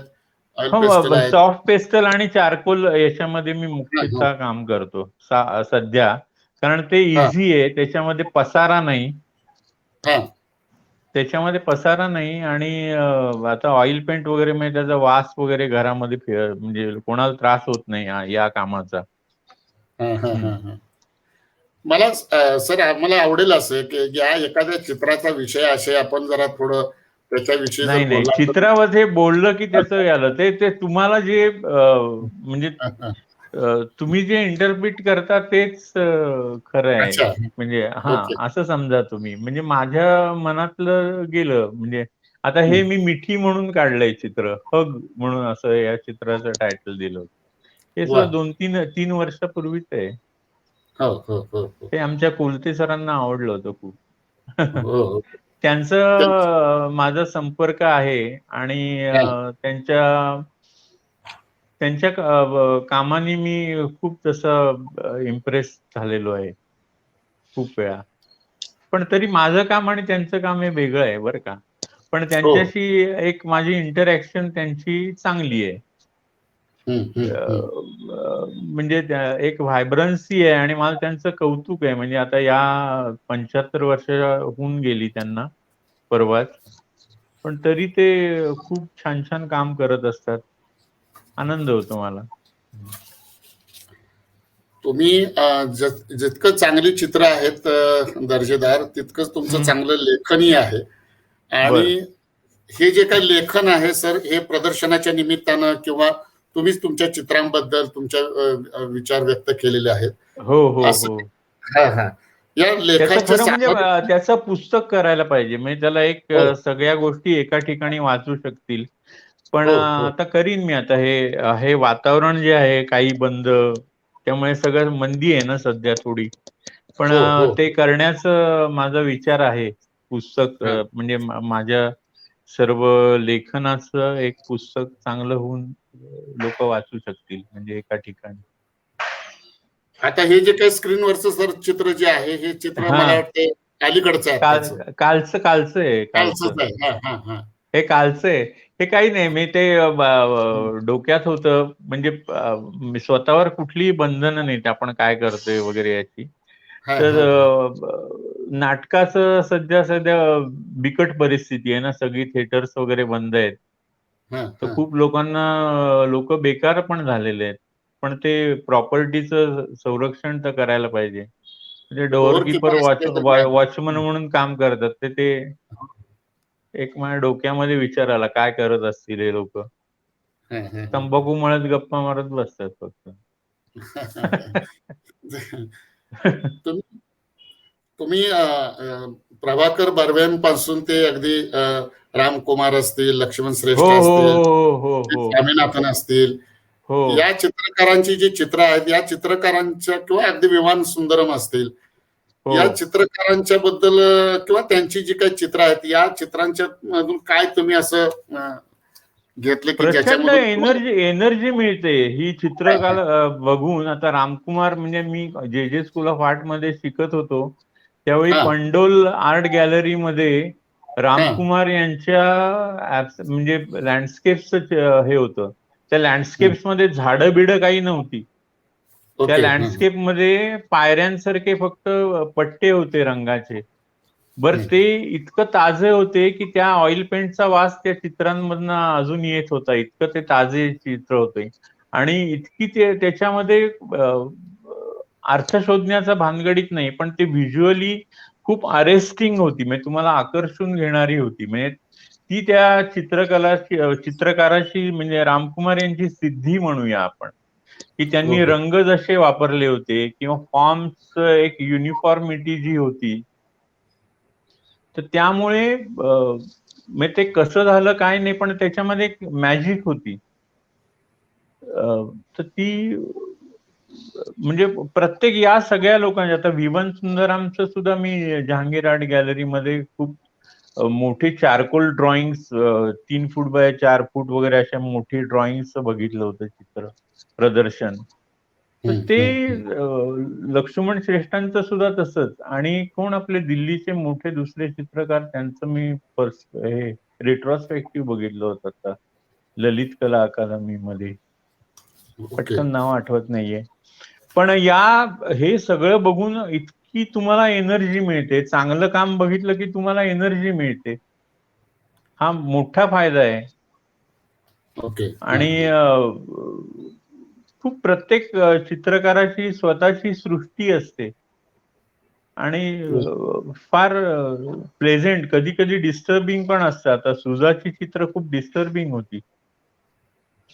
ऑइल पेस्टल आहेत, सॉफ्ट पेस्टल आणि चारकोल याच्यामध्ये मी मुख्यतः काम करतो सध्या, कारण ते इझी आहे, त्याच्यामध्ये पसारा नाही. आणि आता ऑइल पेंट वगैरे म्हणजे त्याचा वास वगैरे घरामध्ये म्हणजे कोणाला त्रास होत नाही या कामाचा. मला सर मला आवडेल असं की या एखाद्या चित्राचा विषय असे आपण जरा थोडं त्याच्याविषयी जर नाही, चित्रावर हे बोललं की त्याचं आलं ते तुम्हाला जे म्हणजे तुम्ही जे इंटरप्रिट करता तेच खरं आहे. म्हणजे असं समजा तुम्ही, म्हणजे माझ्या मनातलं गेलं. म्हणजे आता हे मी मिठी म्हणून काढलंय चित्र, हग म्हणून असं या चित्राचं टायटल दिलं होतं. हे सर 2-3 वर्षापूर्वीच आहे. ते आमच्या कोलते सरांना आवडलं होतं खूप. त्यांचं माझा संपर्क आहे आणि त्यांच्या कामाने मी खूप तसं इम्प्रेस झालेलो आहे खूप वेळा. पण तरी माझं काम आणि त्यांचं काम हे वेगळं आहे बरं का. पण त्यांच्याशी एक माझी इंटरॅक्शन त्यांची चांगली आहे. म्हणजे एक व्हायब्रन्सी आहे आणि मला त्यांचं कौतुक आहे. म्हणजे आता या 75 वर्ष होऊन गेली त्यांना परवाच, पण तरी ते खूप छान छान काम करत असतात. आनंद होतो मला. तुम्ही जितकं चांगली चित्र आहेत दर्जेदार, तितकंच तुमचं चांगलं लेखनही आहे. आणि हे जे काही लेखन आहे सर, हे प्रदर्शनाच्या निमित्तानं किंवा तुम्हीच तुमच्या चित्रांबद्दल तुमच्या विचार व्यक्त केलेले आहेत. हो हो हो. या त्याचं खरं म्हणजे लेखाच्या त्याचं पुस्तक करायला पाहिजे. म्हणजे त्याला एक सगळ्या गोष्टी एका ठिकाणी वाचू शकतील. पण आता करीन मी. आता हे वातावरण जे आहे काही बंद, त्यामुळे सगळं मंदी आहे ना सध्या थोडी. पण ते करण्याचं माझा विचार आहे. पुस्तक म्हणजे माझ्या सर्व लेखनाचं एक पुस्तक चांगलं होऊन लोक वाचू शकतील म्हणजे एका ठिकाणी. आता हे जे काही स्क्रीनवरचं सर चित्र जे आहे, हे चित्र मला वाटतं अलीकडचं आहे. कालचं आहे. हे कालचं आहे. हे काही नाही, मी ते डोक्यात होतं. म्हणजे स्वतःवर कुठलीही बंधनं नाहीत आपण काय करतोय वगैरे याची. तर नाटकाचं सध्या बिकट परिस्थिती आहे ना, सगळी थिएटर्स वगैरे बंद आहेत. तर खूप लोक बेकार पण झालेले आहेत. पण ते प्रॉपर्टीचं संरक्षण तर करायला पाहिजे. म्हणजे डोअरकीपर वॉचमन म्हणून काम करतात ते एक माझ्या डोक्यामध्ये विचार आला, काय करत असतील हे लोक. तंबाखू मळत गप्पा मारत बसतात फक्त. तुम्ही प्रभाकर बर्व्यांपासून ते अगदी रामकुमार असतील, लक्ष्मण श्रेष्ठ असतील, स्वामीनाथन असतील, या चित्रकारांची जी चित्र आहेत, या चित्रकारांच्या किंवा अगदी विमान सुंदरम असतील, या चित्रकारांच्या बद्दल किंवा त्यांची जी काही चित्र आहेत, या चित्रांच्या मधून काय तुम्ही असं घेतले की प्रचंड एनर्जी मिळते ही चित्रकला बघून. आता रामकुमार, म्हणजे मी जे स्कूल ऑफ आर्ट मध्ये शिकत होतो त्यावेळी पंडोल आर्ट गॅलरीमध्ये रामकुमार यांच्या म्हणजे लँडस्केप्सचं हे होतं. त्या लँडस्केप्स मध्ये झाडं बिडं काही नव्हती. त्या लँडस्केप मध्ये पायऱ्यांसारखे फक्त पट्टे होते रंगाचे. बरं, ते इतकं ताजे होते की त्या ऑइल पेंटचा वास त्या चित्रांमधनं अजून येत होता. इतकं ते ताजे चित्र होते आणि इतकी ते त्याच्यामध्ये अर्थ शोधण्याचा भानगडीत नाही, पण ते व्हिज्युअली खूप अरेस्टिंग होती. म्हणजे तुम्हाला आकर्षून घेणारी होती. म्हणजे ती त्या चित्रकाराची म्हणजे रामकुमार यांची सिद्धी म्हणूया आपण, की त्यांनी रंग जसे वापरले होते किंवा फॉर्म्स एक युनिफॉर्मिटी जी होती, तर त्यामुळे म्हणजे ते कसं झालं काय नाही, पण त्याच्यामध्ये एक मॅजिक होती. तर ती म्हणजे प्रत्येक या सगळ्या लोकांच्या, आता विवन सुंदरामचं सुद्धा मी जहांगीर आर्ट गॅलरीमध्ये खूप मोठे चारकोल ड्रॉइंग्स 3 फूट बाय 4 फूट वगैरे अशा मोठी ड्रॉइंग्स बघितलं होतं चित्र प्रदर्शन. तर ते लक्ष्मण श्रेष्ठांचं सुद्धा तसंच. आणि कोण आपले दिल्लीचे मोठे दुसरे चित्रकार, त्यांचं मी हे रेट्रॉस्पेक्टिव्ह बघितलं होतं आता ललित कला अकादमी मध्ये. पटकन नाव आठवत नाहीये. पण हे सगळं बघून इतकी तुम्हाला एनर्जी मिळते. चांगलं काम बघितलं की तुम्हाला एनर्जी मिळते. हा मोठा फायदा आहे. आणि खूप प्रत्येक चित्रकाराची स्वतःची सृष्टी असते आणि फार प्लेझेंट, कधी कधी डिस्टर्बिंग पण असतं. आता सुजाची चित्र खूप डिस्टर्बिंग होती.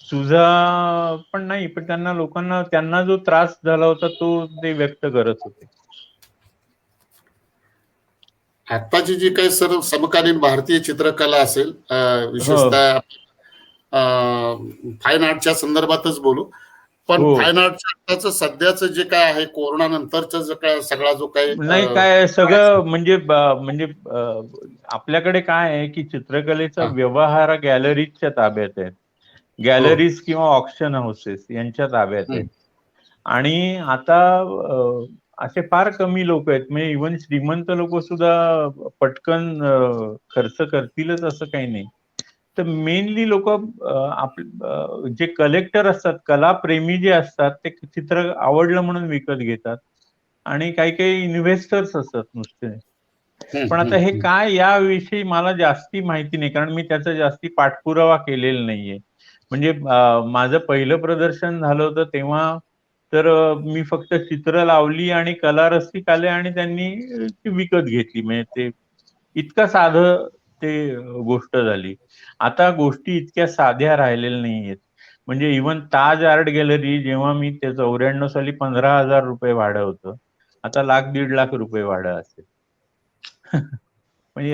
सुजा पण नाही, पण त्यांना जो त्रास झाला होता तो ते व्यक्त करत होते. आत्ताची जी काही सर्व समकालीन भारतीय चित्रकला असेल, विशेषतः फाईन आर्टच्या संदर्भातच बोलू, पण फाईन आर्टच्या आत्ताचं सध्याचं जे काय आहे, कोरोना नंतरचं जे काय सगळा जो काही नाही, काय सगळं म्हणजे आपल्याकडे काय आहे की चित्रकलेचा व्यवहार गॅलरीजच्या ताब्यात आहे. गॅलरीज किंवा ऑक्शन हाऊसेस यांच्या ताब्यात आहेत. आणि आता असे फार कमी लोक आहेत, म्हणजे इव्हन श्रीमंत लोक सुद्धा पटकन खर्च करतीलच असं काही नाही. तर मेनली लोक जे कलेक्टर असतात, कलाप्रेमी जे असतात, ते चित्र आवडलं म्हणून विकत घेतात, आणि काही काही इन्व्हेस्टर्स असतात नुसते. पण आता हे काय, याविषयी मला जास्ती माहिती नाही, कारण मी त्याचा जास्ती पाठपुरावा केलेला नाहीये. म्हणजे माझं पहिलं प्रदर्शन झालं होतं तेव्हा तर मी फक्त चित्र लावली आणि कलारसिक आले आणि त्यांनी ती विकत घेतली. म्हणजे ते इतकं साधं ते गोष्ट झाली. आता गोष्टी इतक्या साध्या राहिलेल्या नाहीयेत. म्हणजे इव्हन ताज आर्ट गॅलरी, जेव्हा मी ते 94 साली 15,000 रुपये भाडं होतं, आता 1,00,000-1,50,000 रुपये भाडं असेल. म्हणजे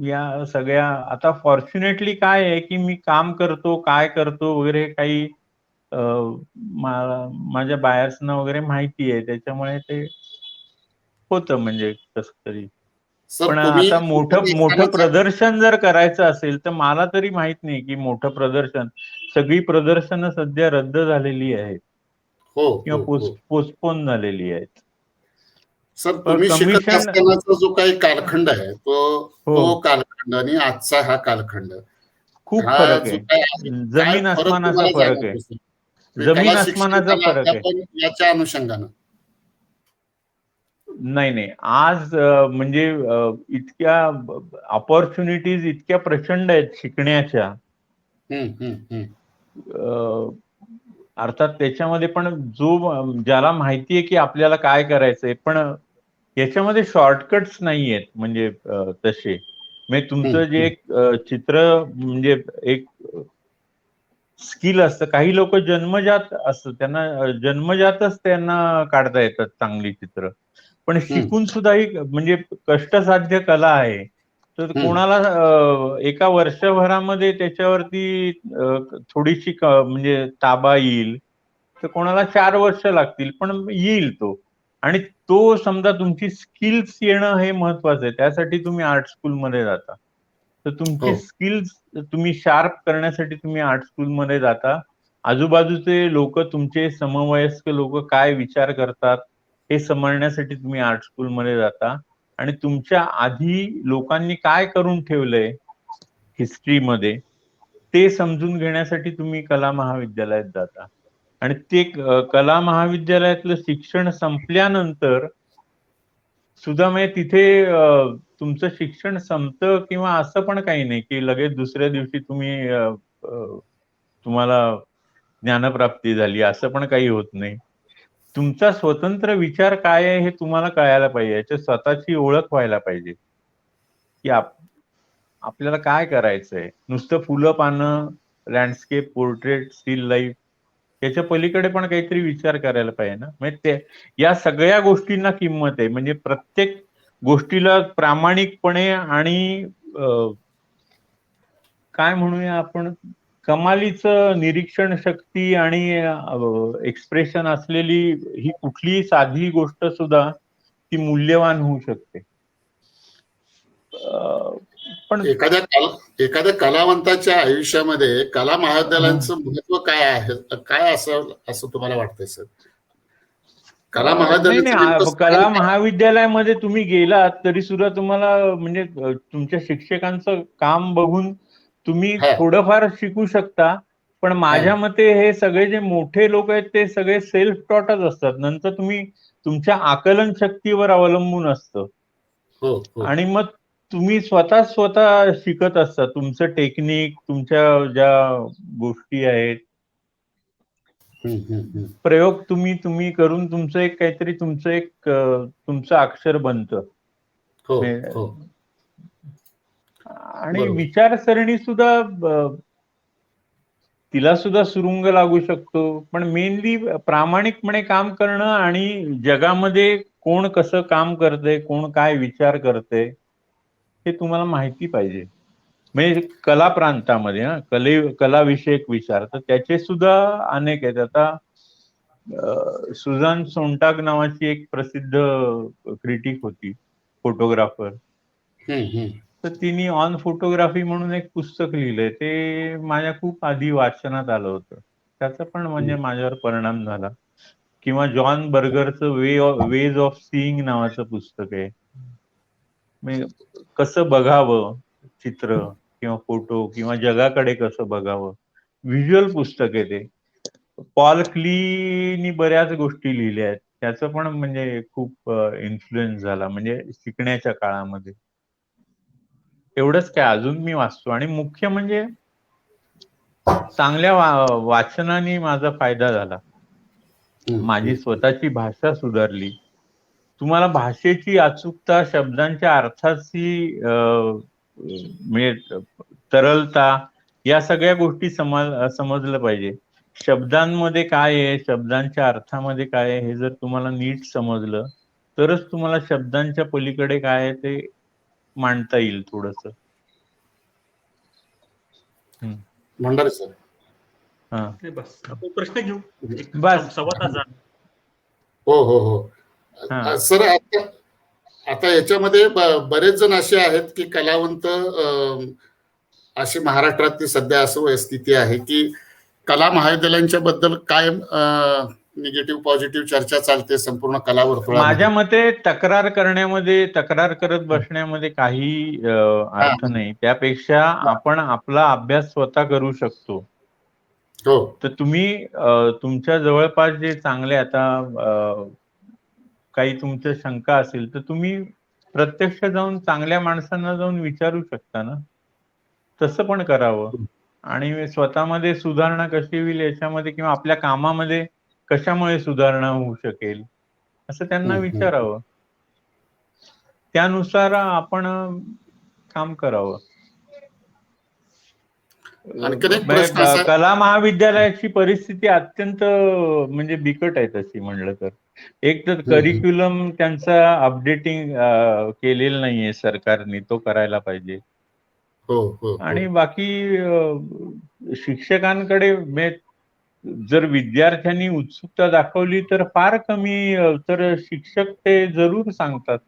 या सगळ्या, आता फॉर्च्युनेटली काय आहे की मी काम करतो, काय करतो वगैरे काही माझ्या बायर्सना वगैरे माहिती आहे, त्याच्यामुळे ते होतं म्हणजे कसं तरी. सर पण तुम्ही आता मोठं प्रदर्शन जर करायचं असेल तर मला तरी माहित नाही की मोठं प्रदर्शन, सगळी प्रदर्शनं सध्या रद्द झालेली आहेत किंवा पोस्टपोन झालेली आहेत. सर तुम्ही शिकत कमिशन असतानाचा जो काही कालखंड आहे तो हो, तो कालखंड आणि आजचा हा कालखंड, खूप हा फरक जो आहे. काय आहे, काय जमीन फरक आसमानाचा तुम्हाला फरक आहे. जाणवतो सर? जमीन कला शिक्षण आसमानाचा कला फरक आहे. अध्यापन याच्या अनुषंगानं. नाही, आज म्हणजे इतक्या ऑपॉर्च्युनिटीज इतक्या प्रचंड आहेत शिकण्याच्या. अर्थात त्याच्यामध्ये पण ज्याला माहितीये की आपल्याला काय करायचंय, पण याच्यामध्ये शॉर्टकट्स नाही आहेत. म्हणजे तसे म्हणजे तुमचं जे एक चित्र, म्हणजे एक स्किल असतं. काही लोक जन्मजात असतं, त्यांना जन्मजातच त्यांना काढता येतात चांगली चित्र, पण शिकून सुद्धा ही म्हणजे कष्टसाध्य कला आहे. तर कोणाला एका वर्षभरामध्ये त्याच्यावरती थोडीशी म्हणजे ताबा येईल, तर कोणाला 4 वर्ष लागतील, पण येईल तो. आणि तो समजा तुमची स्किल्स येणं हे महत्वाचं आहे. त्यासाठी तुम्ही आर्ट स्कूलमध्ये जाता. तर तुमची स्किल्स तुम्ही शार्प करण्यासाठी तुम्ही आर्ट स्कूलमध्ये जाता. आजूबाजूचे लोक, तुमचे समवयस्क लोक काय विचार करतात हे समजण्यासाठी तुम्ही आर्ट स्कूलमध्ये जाता. आणि तुमच्या आधी लोकांनी काय करून ठेवलंय हिस्ट्रीमध्ये ते समजून घेण्यासाठी तुम्ही कला महाविद्यालयात जाता. आणि ते कला महाविद्यालयातलं शिक्षण संपल्यानंतर सुद्धा म्हणजे तिथे तुमचं शिक्षण संपतं किंवा असं पण काही नाही की लगेच दुसऱ्या दिवशी तुम्हाला ज्ञानप्राप्ती झाली, असं पण काही होत नाही. तुमचा स्वतंत्र विचार काय आहे हे तुम्हाला कळायला पाहिजे, याची स्वतःची ओळख व्हायला पाहिजे की आपल्याला काय करायचंय. नुसतं फुलं पानं, लँडस्केप, पोर्ट्रेट, स्टील लाईफ, याच्या पलीकडे पण काहीतरी विचार करायला पाहिजे ना. म्हणजे या सगळ्या गोष्टींना किंमत आहे. म्हणजे प्रत्येक गोष्टीला प्रामाणिकपणे आणि काय म्हणूया आपण, कमालीचं निरीक्षण शक्ती आणि एक्सप्रेशन असलेली ही कुठलीही साधी गोष्ट सुद्धा ती मूल्यवान होऊ शकते. पण एखाद्या कलावंताच्या आयुष्यामध्ये कला महाविद्यालयांचं महत्व काय आहे, काय असं तुम्हाला वाटतंय सर? कला महाविद्यालयाचं कला महाविद्यालयामध्ये तुम्ही गेलात तरी सुद्धा तुम्हाला म्हणजे तुमच्या शिक्षकांचं काम बघून तुम्ही थोडंफार शिकू शकता. पण माझ्या मते हे सगळे जे मोठे लोक आहेत ते सगळे सेल्फ टॉटच असतात. नंतर तुम्ही तुमच्या आकलन शक्तीवर अवलंबून असतं. आणि मग तुम्ही स्वतः शिकत असता. तुमचं टेक्निक, तुमच्या ज्या गोष्टी आहेत, प्रयोग तुम्ही करून तुमचं एक काहीतरी तुमचं अक्षर बनतं. आणि विचारसरणी सुद्धा तिला सुद्धा सुरुंग लागू शकतो. पण मेनली प्रामाणिकपणे काम करणं आणि जगामध्ये कोण कसं काम करतंय, कोण काय विचार करतंय हे तुम्हाला माहिती पाहिजे. म्हणजे कला प्रांतामध्ये कलाविषयक विचार तर त्याचे सुद्धा अनेक आहेत. आता सुझान सोंटाग नावाची एक प्रसिद्ध क्रिटिक होती, फोटोग्राफर. तर तिने ऑन फोटोग्राफी म्हणून एक पुस्तक लिहिलंय. ते माझ्या खूप आधी वाचनात आलं होतं. त्याचा पण म्हणजे माझ्यावर परिणाम झाला. किंवा जॉन बर्गरचं वेज ऑफ सीइंग नावाचं पुस्तक आहे. म्हणजे कसं बघावं चित्र किंवा फोटो किंवा जगाकडे कसं बघावं, व्हिज्युअल पुस्तक आहे ते. पॉल क्लीनी बऱ्याच गोष्टी लिहिल्या आहेत, त्याचं पण म्हणजे खूप इन्फ्लुएन्स झाला म्हणजे शिकण्याच्या काळामध्ये. एवढंच काय अजून मी वाचतो. आणि मुख्य म्हणजे चांगल्या वाचनाने माझा फायदा झाला. माझी स्वतःची भाषा सुधारली. तुम्हाला भाषेची अचूकता, शब्दांच्या अर्थाची म्हणजे तरलता, या सगळ्या गोष्टी समजलं पाहिजे. शब्दांमध्ये काय आहे, शब्दांच्या अर्थामध्ये काय आहे, हे जर तुम्हाला नीट समजलं तरच तुम्हाला शब्दांच्या पलीकडे काय आहे ते मांडता येईल थोडस. भंडारे सर. बस आपण प्रश्न घेऊ, बस. सव्वा तास झाला. हो हो हो सर. आता याच्यामध्ये बरेच जण असे आहेत की कलावंत, अशी महाराष्ट्रातली सध्या असं स्थिती आहे की कला महाविद्यालयांच्या बद्दल कायम निगेटिव्ह पॉझिटिव्ह चर्चा चालते संपूर्ण कला वर्तुळामध्ये. माझ्या मते तक्रार करत बसण्यामध्ये काही अर्थ नाही. त्यापेक्षा आपण आपला अभ्यास स्वतः करू शकतो. हो. तर तुम्ही तुमच्या जवळपास जे चांगले, आता काही तुमच्या शंका असेल तर तुम्ही प्रत्यक्ष जाऊन चांगल्या माणसांना जाऊन विचारू शकता ना. तसं पण करावं. आणि स्वतःमध्ये सुधारणा कशी होईल याच्यामध्ये, किंवा आपल्या कामामध्ये कशामुळे सुधारणा होऊ शकेल असं त्यांना विचारावं. त्यानुसार आपण काम करावं. कला महाविद्यालयाची परिस्थिती अत्यंत म्हणजे बिकट आहे तशी म्हणलं तर. एक तर करिक्युलम त्यांचा अपडेटिंग केलेलं नाहीये सरकारने, तो करायला पाहिजे. आणि बाकी शिक्षकांकडे जर विद्यार्थ्यांनी उत्सुकता दाखवली तर फार कमी, तर शिक्षक ते जरूर सांगतात.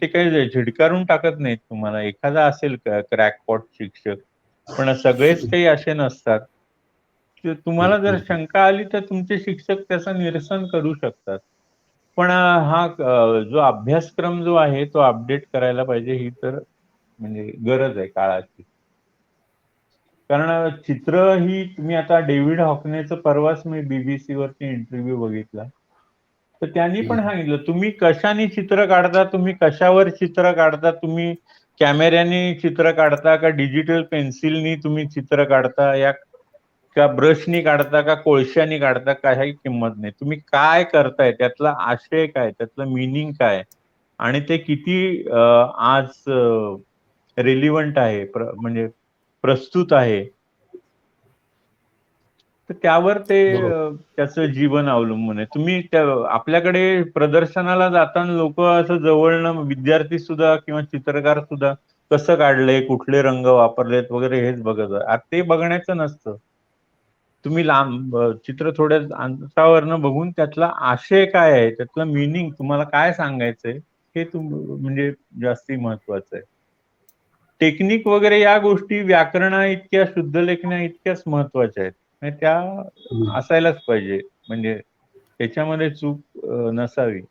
ते काही झिडकारून टाकत नाहीत तुम्हाला. एखादा असेल क्रॅकपॉट शिक्षक, पण सगळेच काही असे नसतात. तुम्हाला जर शंका आली तर तुमचे शिक्षक त्याचं निरसन करू शकतात. पण हा जो अभ्यासक्रम जो आहे तो अपडेट करायला पाहिजे, ही तर म्हणजे गरज आहे काळाची. कारण चित्र ही, तुम्ही आता डेव्हिड हॉकनेचं परवाच मी BBC वरती इंटरव्ह्यू बघितला, तर त्यांनी पण सांगितलं तुम्ही कशाने चित्र काढता, तुम्ही कशावर चित्र काढता, तुम्ही कॅमेऱ्याने चित्र काढता का डिजिटल पेन्सिलनी तुम्ही चित्र काढता, या का ब्रशनी काढता का कोळशानी काढता, काही किंमत नाही. तुम्ही काय करताय, त्यातला आशय काय, त्यातलं मिनिंग काय, आणि ते किती आज रिलिव्हंट आहे, म्हणजे प्रस्तुत आहे, तर त्यावर ते त्याचं जीवन अवलंबून आहे. तुम्ही आपल्याकडे प्रदर्शनाला जाताना लोक असं जवळनं, विद्यार्थी सुद्धा किंवा चित्रकार सुद्धा, कसं काढलंय, कुठले रंग वापरलेत वगैरे हेच बघत आहे. ते बघण्याचं नसतं. तुम्ही लांब चित्र थोड्या अंतरावरनं बघून त्यातला आशय काय आहे, त्यातलं मिनिंग तुम्हाला काय सांगायचंय, हे म्हणजे जास्ती महत्वाचं आहे. टेक्निक वगैरे या गोष्टी व्याकरणा इतक्या, शुद्ध लेखना इतक्याच महत्वाच्या आहेत. त्या असायलाच पाहिजे, म्हणजे त्याच्यामध्ये चूक नसावी.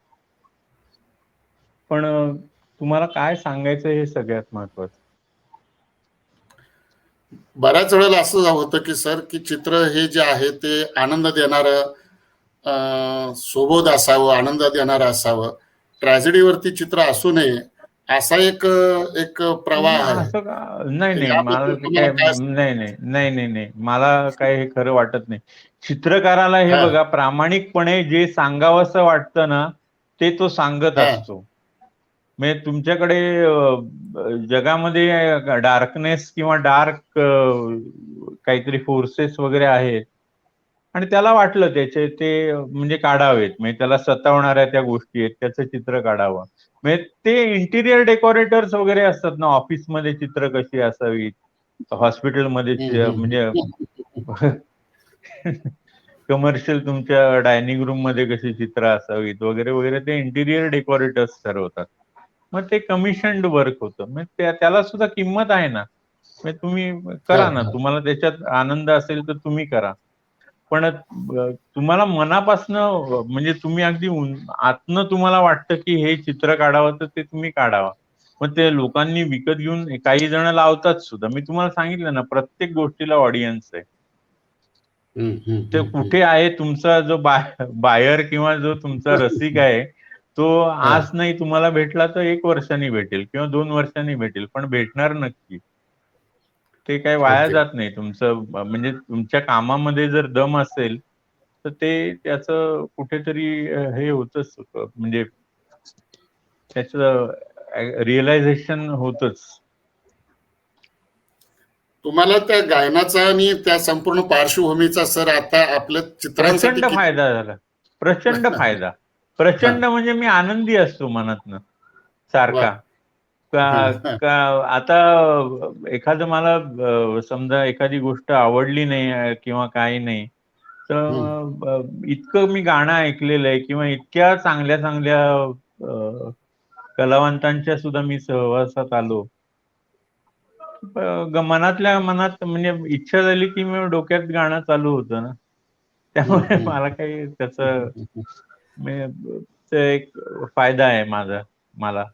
पण तुम्हाला काय सांगायचं हे सगळ्यात महत्वाचं. बऱ्याच वेळेला असं होतं की सर, की चित्र हे जे आहे ते आनंद देणारं, सुबोध असावं, आनंद देणारं असावं. ट्रॅजेडीवरती चित्र असू नये, असा एक प्रवाह आहे. नाही, मला काय हे खरं वाटत नाही. चित्रकाराला हे बघा, प्रामाणिकपणे जे सांगावंसं वाटतं ना, ते तो सांगत असतो. म्हणजे तुमच्याकडे जगामध्ये डार्कनेस किंवा डार्क काहीतरी फोर्सेस वगैरे आहेत, आणि त्याला वाटलं ते म्हणजे काढावेत, म्हणजे त्याला सतावणाऱ्या त्या गोष्टी आहेत, त्याचं चित्र काढावं. म्हणजे ते इंटिरियर डेकोरेटर्स वगैरे असतात ना, ऑफिसमध्ये चित्र कशी असावीत, हॉस्पिटलमध्ये म्हणजे कमर्शियल तुमच्या डायनिंग रूम मध्ये कशी चित्र असावीत वगैरे वगैरे, ते इंटिरियर डेकोरेटर्स ठरवतात. मग ते कमिशन्ड वर्क होतं. मग त्याला सुद्धा किंमत आहे ना. तुम्ही करा ना, तुम्हाला त्याच्यात आनंद असेल तर तुम्ही करा. पण तुम्हाला मनापासनं म्हणजे तुम्ही अगदी आतनं तुम्हाला वाटतं की हे चित्र काढावं तर ते तुम्ही काढावं. मग ते लोकांनी विकत घेऊन काही जण लावतात सुद्धा. मी तुम्हाला सांगितलं ना, प्रत्येक गोष्टीला ऑडियन्स आहे. ते कुठे आहे तुमचा जो बायर किंवा जो तुमचा रसिक आहे तो आज नाही तुम्हाला भेटला तर 1 वर्षांनी भेटेल किंवा 2 वर्षांनी भेटेल, पण भेटणार नक्की. ते काही वाया ओके. जात नाही. तुमचं म्हणजे तुमच्या कामामध्ये जर दम असेल तर ते त्याचं कुठेतरी हे होतच, म्हणजे त्याचं रिअलायझेशन होतच. तुम्हाला त्या गायनाचा आणि त्या संपूर्ण पार्श्वभूमीचा सर आता आपल्या चित्रांसाठी प्रचंड फायदा झाला. प्रचंड फायदा. प्रचंड म्हणजे मी आनंदी असतो मनातनं सारखा. का आता एखादं मला समजा एखादी गोष्ट आवडली नाही किंवा काही नाही तर इतकं मी गाणं ऐकलेलं आहे किंवा इतक्या चांगल्या चांगल्या कलावंतांच्या सुद्धा मी सहवासात आलो. मनातल्या मनात म्हणजे इच्छा झाली की मी डोक्यात गाणं चालू होतं ना, त्यामुळे मला काही त्याचं एक फायदा आहे मला.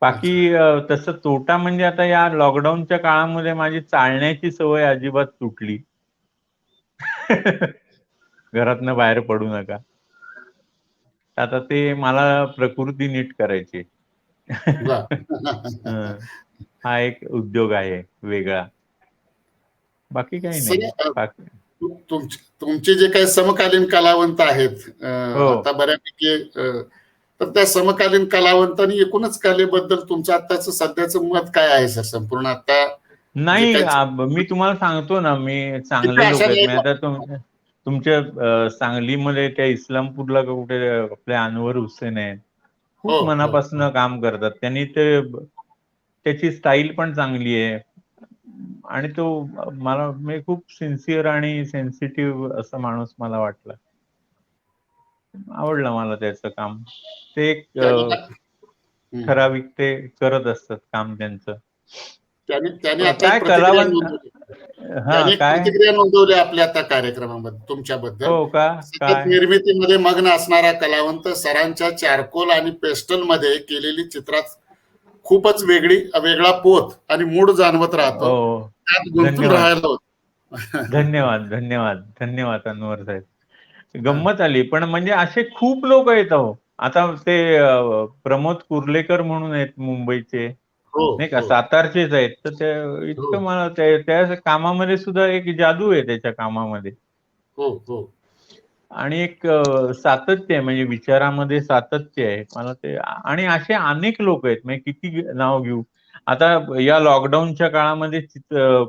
बाकी तसं तोटा म्हणजे आता या लॉकडाऊनच्या काळामध्ये माझी चालण्याची सवय अजिबात तुटली. घरातनं बाहेर पडू नका. आता ते मला प्रकृती नीट करायची. हा एक उद्योग आहे वेगळा. बाकी काही नाही. तुमचे जे काही समकालीन कलावंत आहेत आता बऱ्यापैकी, तर त्या समकालीन कलावंतांनी एकूणच कलेबद्दल तुमचं आताच सध्याचं मत काय आहे सर? संपूर्ण आता नाही, मी तुम्हाला सांगतो ना, मी चांगले लोक आहेत. मी आता तुमच्या सांगलीमध्ये त्या इस्लामपूरला कुठे आपले अनवर हुसेन आहेत, खूप मनापासून काम करतात. त्यांनी त्याची स्टाईल पण चांगली आहे आणि तो मला खूप सिन्सिअर आणि सेन्सिटिव्ह असा माणूस मला वाटला. आवडलं मला त्याचं काम. ते एक ठराविक ते करत असतात काम त्यांचं. त्याने आता काय प्रतिक्रिया काय नोंदवली आपल्या आता कार्यक्रमामध्ये तुमच्याबद्दल. हो का? काय निर्मितीमध्ये मग्न असणारा कलावंत सरांच्या चारकोल आणि पेस्टल मध्ये केलेली चित्रात खूपच वेगळा पोत आणि मूड जाणवत राहतो. त्यात गुंतून राहायला होत. धन्यवाद धन्यवाद धन्यवाद अनवर साहेब. गंमत आली. पण म्हणजे असे खूप लोक आहेत अहो. आता ते प्रमोद कुर्लेकर म्हणून आहेत मुंबईचे, नाही का, सातारचेच आहेत. तर ते इतकं मला त्या कामामध्ये सुद्धा एक जादू आहे त्याच्या कामामध्ये. आणि एक सातत्य आहे, म्हणजे विचारामध्ये सातत्य आहे मला ते. आणि असे अनेक लोक आहेत, म्हणजे किती नाव घेऊ. आता या लॉकडाऊनच्या काळामध्ये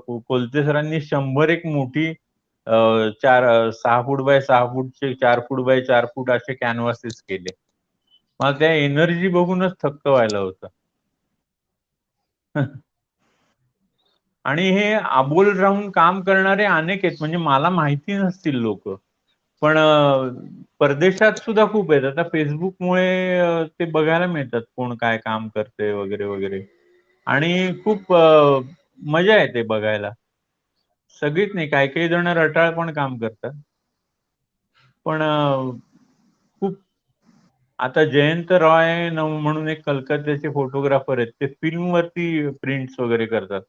कोलते सरांनी 101 मोठी 6 फूट बाय 6 फूटचे 4 फूट बाय 4 फूट असे कॅनव्हासेस केले. मला त्या एनर्जी बघूनच थक्क व्हायला होतं. आणि हे आबोल राहून काम करणारे अनेक आहेत, म्हणजे मला माहिती नसतील लोक, पण परदेशात सुद्धा खूप आहेत. आता फेसबुकमुळे ते बघायला मिळतात कोण काय काम करते वगैरे वगैरे, आणि खूप मजा येते बघायला. सगळीच नाही, काही काही जण रटाळ पण काम करतात. पण खूप आता जयंत रॉय म्हणून एक कलकत्त्याचे फोटोग्राफर आहेत, ते फिल्म वरती प्रिंट्स वगैरे करतात.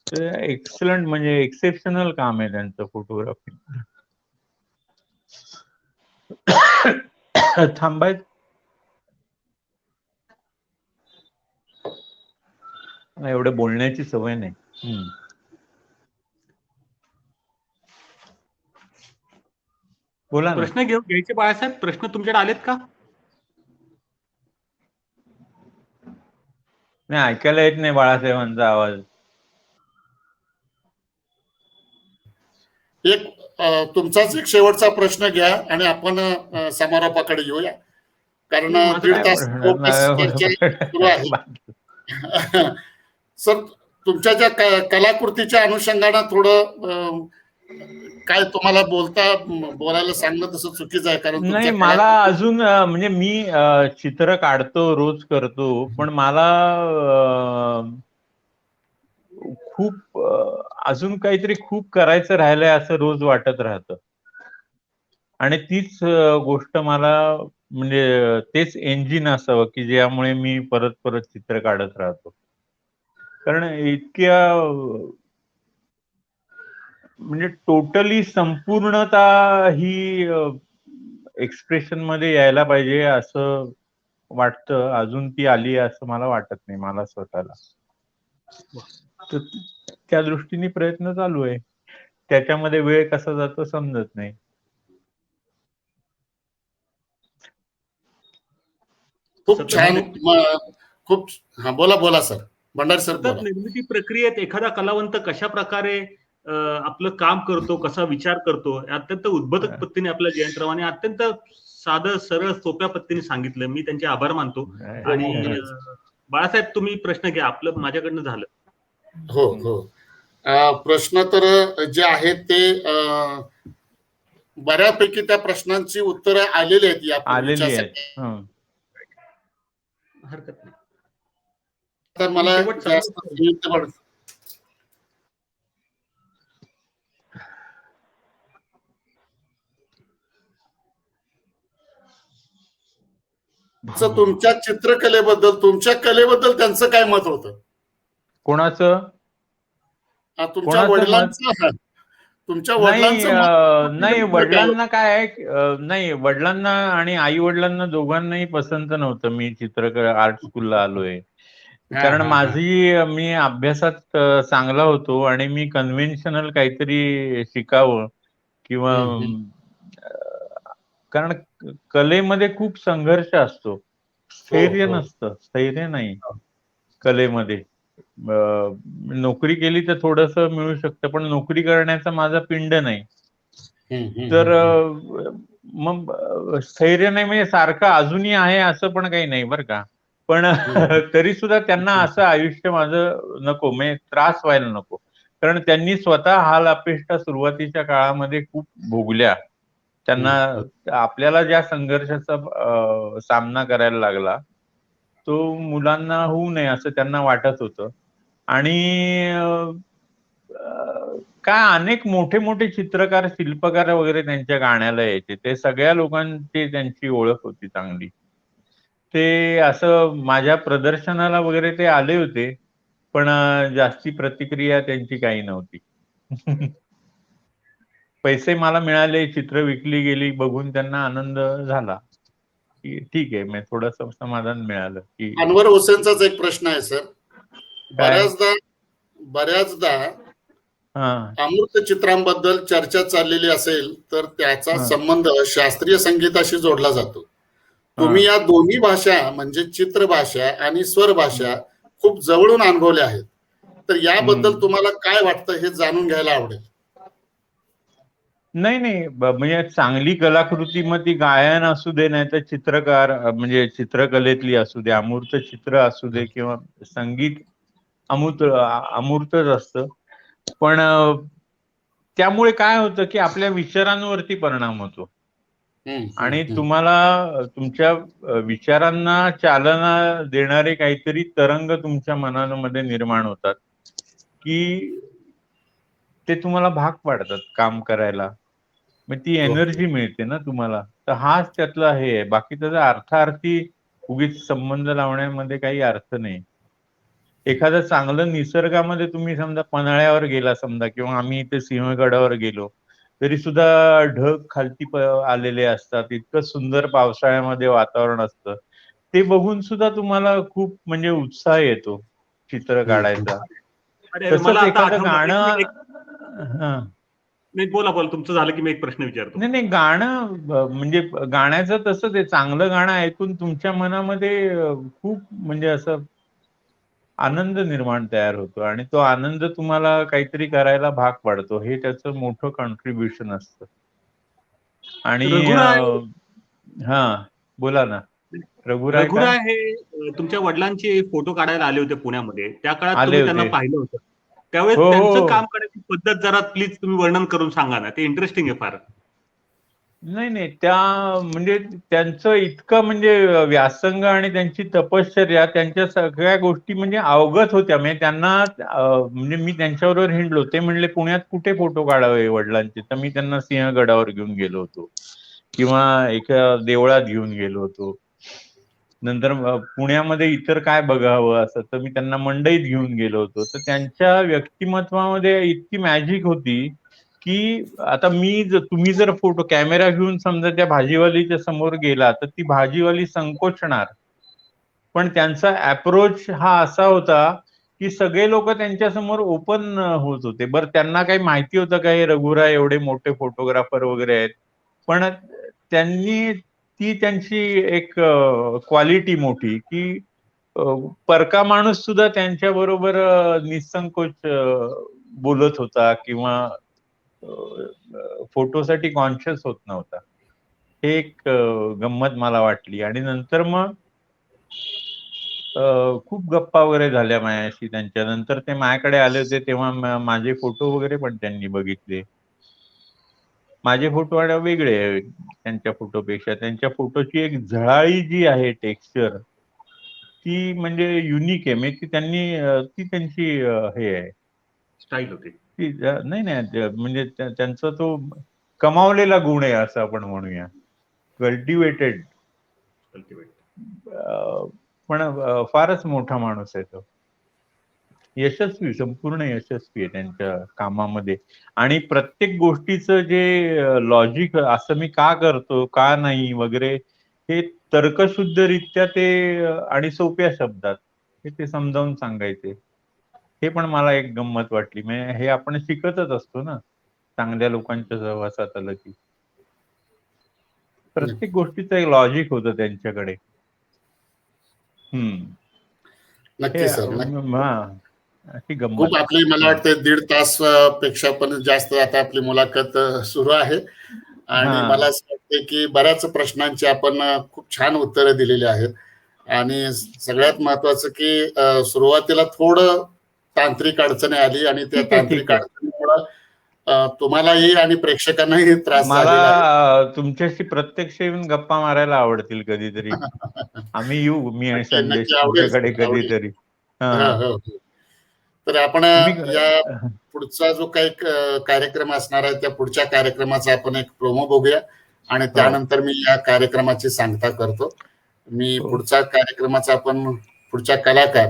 ते एक्सलंट, म्हणजे एक्सेप्शनल काम आहे त्यांचं फोटोग्राफी. थांबाय एवढं बोलण्याची सवय नाही. बोला ना. प्रश्न घ्यायचे बाळासाहेब, प्रश्न तुमच्याकडे आलेत का? नाही, ऐकायला येत नाही बाळासाहेबांचा आवाज. एक तुमचाच एक शेवटचा प्रश्न घ्या आणि आपण समारोपाकडे येऊया, कारण 1.5 तास चर्चा सुरू आहे. सर, तुमच्या ज्या कलाकृतीच्या अनुषंगानं थोडं काय तुम्हाला बोलायला सांगणं तसं चुकीचं आहे, कारण नाही, मला अजून म्हणजे मी चित्र काढतो, रोज करतो, पण मला खूप अजून काहीतरी खूप करायचं राहिलंय असं रोज वाटत राहतं. आणि तीच गोष्ट मला म्हणजे तेच इंजिन असावं की ज्यामुळे मी परत परत चित्र काढत राहतो. कारण इतक्या म्हणजे टोटली संपूर्णता ही एक्सप्रेशन मध्ये यायला पाहिजे असं वाटतं. अजून ती आली असं मला वाटत नाही मला स्वतःला. तर त्या दृष्टीने प्रयत्न चालू आहे. त्याच्यामध्ये वेळ कसा जातो समजत नाही. खूप छान. खूप हा बोला सर. भंडारी सर सतत बोला. निर्मिती प्रक्रियेत एखादा कलावंत कशा प्रकारे आपलं काम करतो, कसा विचार करतो, अत्यंत उद्बोधक पद्धतीने आपल्या जयंतरावांनी अत्यंत साधं सरळ सोप्या पद्धतीने सांगितलं. मी त्यांचे आभार मानतो. आणि बाळासाहेब तुम्ही प्रश्न घ्या. आपलं माझ्याकडनं झालं. हो हो. प्रश्न तर जे आहेत ते बऱ्यापैकी त्या प्रश्नांची उत्तरं आलेली आहेत यापूर्वीच्या. हरकत नाही. तर मला जास्त तुमच्या चित्रकलेबद्दल, तुमच्या कलेबद्दल त्यांचं काय मत होतं? कोणाचं? तुमच्या वडिलांचं. तुमच्या वडिलांचं नाही, वडिलांना काय आहे, नाही वडिलांना आणि आई वडिलांना दोघांनाही पसंत नव्हतं मी चित्रकला आर्ट स्कूलला आलोय. कारण मी अभ्यासात चांगला होतो आणि मी कन्व्हेन्शनल काहीतरी शिकावं किंवा कारण कलेमध्ये खूप संघर्ष असतो. स्थैर्य नसतं, स्थैर्य नाही कलेमध्ये. नोकरी केली तर थोडस मिळू शकतं, पण नोकरी करण्याचा माझा पिंड नाही. तर मग स्थैर्य नाही म्हणजे सारखं अजूनही आहे असं पण काही नाही बरं का. पण तरी सुद्धा त्यांना असं आयुष्य माझं नको, म्हणजे त्रास व्हायला नको. कारण त्यांनी स्वतः हाल अपेष्टा सुरुवातीच्या काळामध्ये खूप भोगल्या. त्यांना आपल्याला ज्या संघर्षाचा सामना करायला लागला तो मुलांना होऊ नये असं त्यांना वाटत होतं. आणि काय अनेक मोठे मोठे चित्रकार, शिल्पकार वगैरे त्यांच्या गाण्याला यायचे. ते सगळ्या लोकांची त्यांची ओळख होती चांगली. ते असं माझ्या प्रदर्शनाला वगैरे ते आले होते, पण जास्ती प्रतिक्रिया त्यांची काही नव्हती. पैसे मला मिळाले, चित्र विकली गेली, बघून त्यांना आनंद झाला की ठीक आहे, मी थोडस समाधान मिळालं. की अनवर हुसेनचाच एक प्रश्न आहे सर. बऱ्याचदा अमूर्त चित्रांबद्दल चर्चा चाललेली असेल तर त्याचा संबंध शास्त्रीय संगीताशी जोडला जातो. तुम्ही या दोन्ही भाषा म्हणजे चित्र भाषा आणि स्वर भाषा खूप जवळून अनुभवल्या आहेत. तर याबद्दल तुम्हाला काय वाटतं हे जाणून घ्यायला आवडेल. नाही, म्हणजे चांगली कलाकृती मग ती गायन असू दे, नाही तर चित्रकार म्हणजे चित्रकलेतली असू दे, अमूर्त चित्र असू दे किंवा संगीत अमूर्तच असतं. पण त्यामुळे काय होतं की आपल्या विचारांवरती परिणाम होतो आणि तुम्हाला तुमच्या विचारांना चालना देणारे काहीतरी तरंग तुमच्या मनामध्ये निर्माण होतात की ते तुम्हाला भाग पाडतात काम करायला. मग ती एनर्जी मिळते ना तुम्हाला. तर हाच त्यातला हे आहे. बाकी त्याचा अर्थार्थी उगीच संबंध लावण्यामध्ये काही अर्थ नाही. एखादं चांगलं निसर्गामध्ये तुम्ही समजा पन्हाळ्यावर गेला समजा किंवा आम्ही इथे सिंहगडावर गेलो तरी सुद्धा ढग खालती आलेले असतात. इतकं सुंदर पावसाळ्यामध्ये वातावरण असतं. ते बघून सुद्धा तुम्हाला खूप म्हणजे उत्साह येतो चित्र काढायचा. तसंच एखादं गाणं. नाही बोला तुमचं झालं की मी एक प्रश्न विचारतो. नाही गाणं म्हणजे गाण्याचं तसंच आहे. चांगलं गाणं ऐकून तुमच्या मनामध्ये खूप म्हणजे असं आनंद निर्माण तयार होतो आणि तो आनंद तुम्हाला काहीतरी करायला भाग पाडतो. हे त्याचं मोठं कॉन्ट्रीब्युशन असतं. आणि बोला ना. रघुराय हे तुमच्या वडिलांचे फोटो काढायला आले होते पुण्यामध्ये. त्या काळात तुम्ही त्यांना पाहिलं होतं. त्यावेळेस त्यांचं काम करण्याची पद्धत जरा प्लीज तुम्ही वर्णन करून सांगा ना. ते इंटरेस्टिंग आहे फार. नाही नाही, त्या म्हणजे त्यांचं इतकं म्हणजे व्यासंग आणि त्यांची तपश्चर्या, त्यांच्या सगळ्या गोष्टी म्हणजे अवगत होत्या. म्हणजे त्यांना म्हणजे मी त्यांच्याबरोबर हिंडलो, ते म्हणले पुण्यात कुठे फोटो काढावे वडिलांचे, तर मी त्यांना सिंहगडावर घेऊन गेलो होतो किंवा एका देवळात घेऊन गेलो होतो. नंतर पुण्यामध्ये इतर काय बघावं असं, तर मी त्यांना मंडईत घेऊन गेलो होतो. तर त्यांच्या व्यक्तिमत्वामध्ये इतकी मॅजिक होती की आता तुम्ही जर फोटो कॅमेरा घेऊन समजा त्या भाजीवालीच्या समोर गेला तर ती भाजीवाली संकोचणार, पण त्यांचा अप्रोच हा असा होता की सगळे लोक त्यांच्या समोर ओपन होत होते. बरं, त्यांना काही माहिती होतं का हे रघुराय एवढे मोठे फोटोग्राफर वगैरे आहेत, पण त्यांनी ती त्यांची एक क्वालिटी मोठी की परका माणूस सुद्धा त्यांच्या बरोबर निसंकोच बोलत होता किंवा फोटोसाठी कॉन्शियस होत नव्हता. हे एक गंमत मला वाटली. आणि नंतर मग खूप गप्पा वगैरे झाल्या माझ्याशी. त्यांच्यानंतर ते माझ्याकडे आले होते तेव्हा माझे फोटो वगैरे पण त्यांनी बघितले. माझे फोटो वेगळे आहेत त्यांच्या फोटोपेक्षा. त्यांच्या फोटोची एक झळाळी जी आहे, टेक्स्चर, ती म्हणजे युनिक आहे. म्हणजे ती त्यांची हे आहे, स्टाईल होती. ती नाही नाही, म्हणजे त्यांचा तो कमावलेला गुण आहे असं आपण म्हणूया, कल्टिवेटेड. पण फारच मोठा माणूस आहे तो, यशस्वी, संपूर्ण यशस्वी आहे त्यांच्या कामामध्ये. आणि प्रत्येक गोष्टीचं जे लॉजिक, असं मी का करतो का नाही वगैरे, हे तर्कशुद्धरित्या ते आणि सोप्या शब्दात ते समजावून सांगायचे. हे पण मला एक गंमत वाटली. म्हणजे हे आपण शिकतच असतो ना चांगल्या लोकांच्या सहवासात आलं की, प्रत्येक गोष्टीचं एक लॉजिक होतं त्यांच्याकडे. नक्की सर, अशी गंमत. खूप आपली मला वाटतं 1.5 तास पेक्षा पण जास्त आता आपली मुलाखत सुरू आहे. आणि मला असं वाटतं की बऱ्याच प्रश्नांची आपण खूप छान उत्तरं दिलेली आहेत. आणि सगळ्यात महत्वाचं की सुरुवातीला थोडं तांत्रिक अडचणी आली आणि त्या ठीक आहे, तांत्रिक ठीक आहे. अडचणीमुळे तुम्हालाही आणि प्रेक्षकांनाही त्रास झालेला आहे. मला तुमच्याशी प्रत्यक्ष येऊन गप्पा मारायला आवडतील कधीतरी. आम्ही येऊ, मी आणि नक्की संदेश नक्की आवडेल तुमच्याकडे सर, आवडेल. कधीतरी. हो हा, हो हो. तर आपण तुम्ही या पुढचा जो काही कार्यक्रम असणार आहे त्या पुढच्या कार्यक्रमाचा आपण एक प्रोमो बघूया आणि हो त्यानंतर मी या कार्यक्रमाची सांगता करतो. मी हो. पुढचा कार्यक्रमाचा आपण पुढच्या कलाकार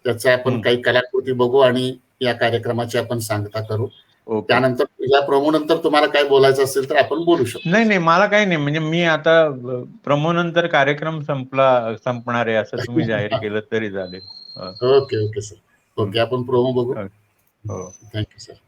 त्याचा आपण काही कलाकृती बघू आणि या कार्यक्रमाची आपण सांगता करू. ओके. त्यानंतर या प्रोमो नंतर तुम्हाला काय बोलायचं असेल तर आपण बोलू शकतो. नाही नाही, मला काही नाही. म्हणजे मी आता प्रमो नंतर कार्यक्रम संपणार आहे असं तुम्ही जाहीर केलं तरी चालेल. Okay okay sir. ओके, आपण प्रोमो बघू. हो. Thank you sir.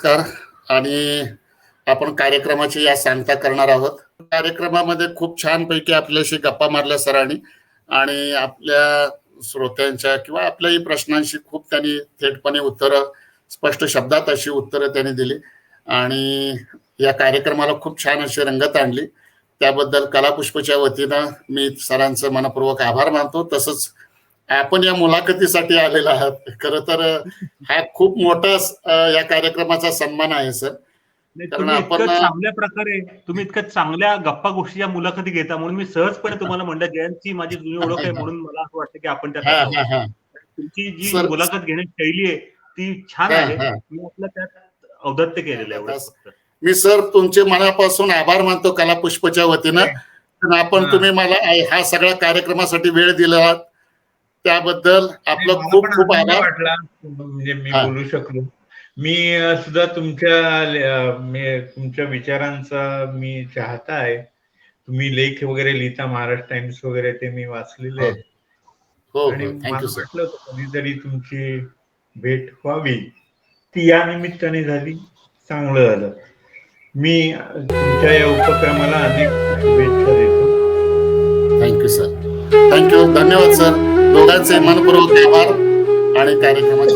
नमस्कार. आणि आपण कार्यक्रमाची या सांगता करणार आहोत. कार्यक्रमामध्ये खूप छानपैकी आपल्याशी गप्पा मारल्या सरांनी आणि आपल्या श्रोत्यांच्या किंवा आपल्याही प्रश्नांशी खूप त्यांनी थेटपणे उत्तरं, स्पष्ट शब्दात अशी उत्तरं त्यांनी दिली आणि या कार्यक्रमाला खूप छान अशी रंगत आणली. त्याबद्दल कलापुष्पच्या वतीनं मी सरांचं मनपूर्वक आभार मानतो. तसंच आपण या मुलाखतीसाठी आलेला आहात. खरं तर हा खूप मोठा या कार्यक्रमाचा सन्मान आहे सर. कारण आपण तुम्ही इतक्या चांगल्या गप्पा गोष्टी या मुलाखती घेता म्हणून मी सहजपणे तुम्हाला म्हणलं, जयंतची माझी जुनी ओळख आहे म्हणून मला असं वाटतं की आपण त्यात तुमची जी मुलाखत घेण्याची शैली आहे ती छान आहे. मी आपलं त्यात औदत्य केलेलं आहे. मी सर तुमचे मनापासून आभार मानतो कलापुष्पच्या वतीनं. आपण तुम्ही मला हा सगळ्या कार्यक्रमासाठी वेळ दिला त्याबद्दल आपलं खूप खूप आभार वाटला. म्हणजे मी बोलू शकलो. मी सुद्धा तुमच्या विचारांचा मी चाहता आहे. तुम्ही लेख वगैरे लिहिता, महाराष्ट्र टाइम्स वगैरे, ते मी वाचलेले आहेत. आणि मला वाटलं होतं कधीतरी तुमची भेट व्हावी, ती या निमित्ताने झाली. चांगलं झालं. मी तुमच्या या उपक्रमाला अनेक शुभेच्छा देतो. Thank you sir. थँक्यू. धन्यवाद सर. दोघांचे मनपूर्वक आभार आणि कार्यक्रमाचे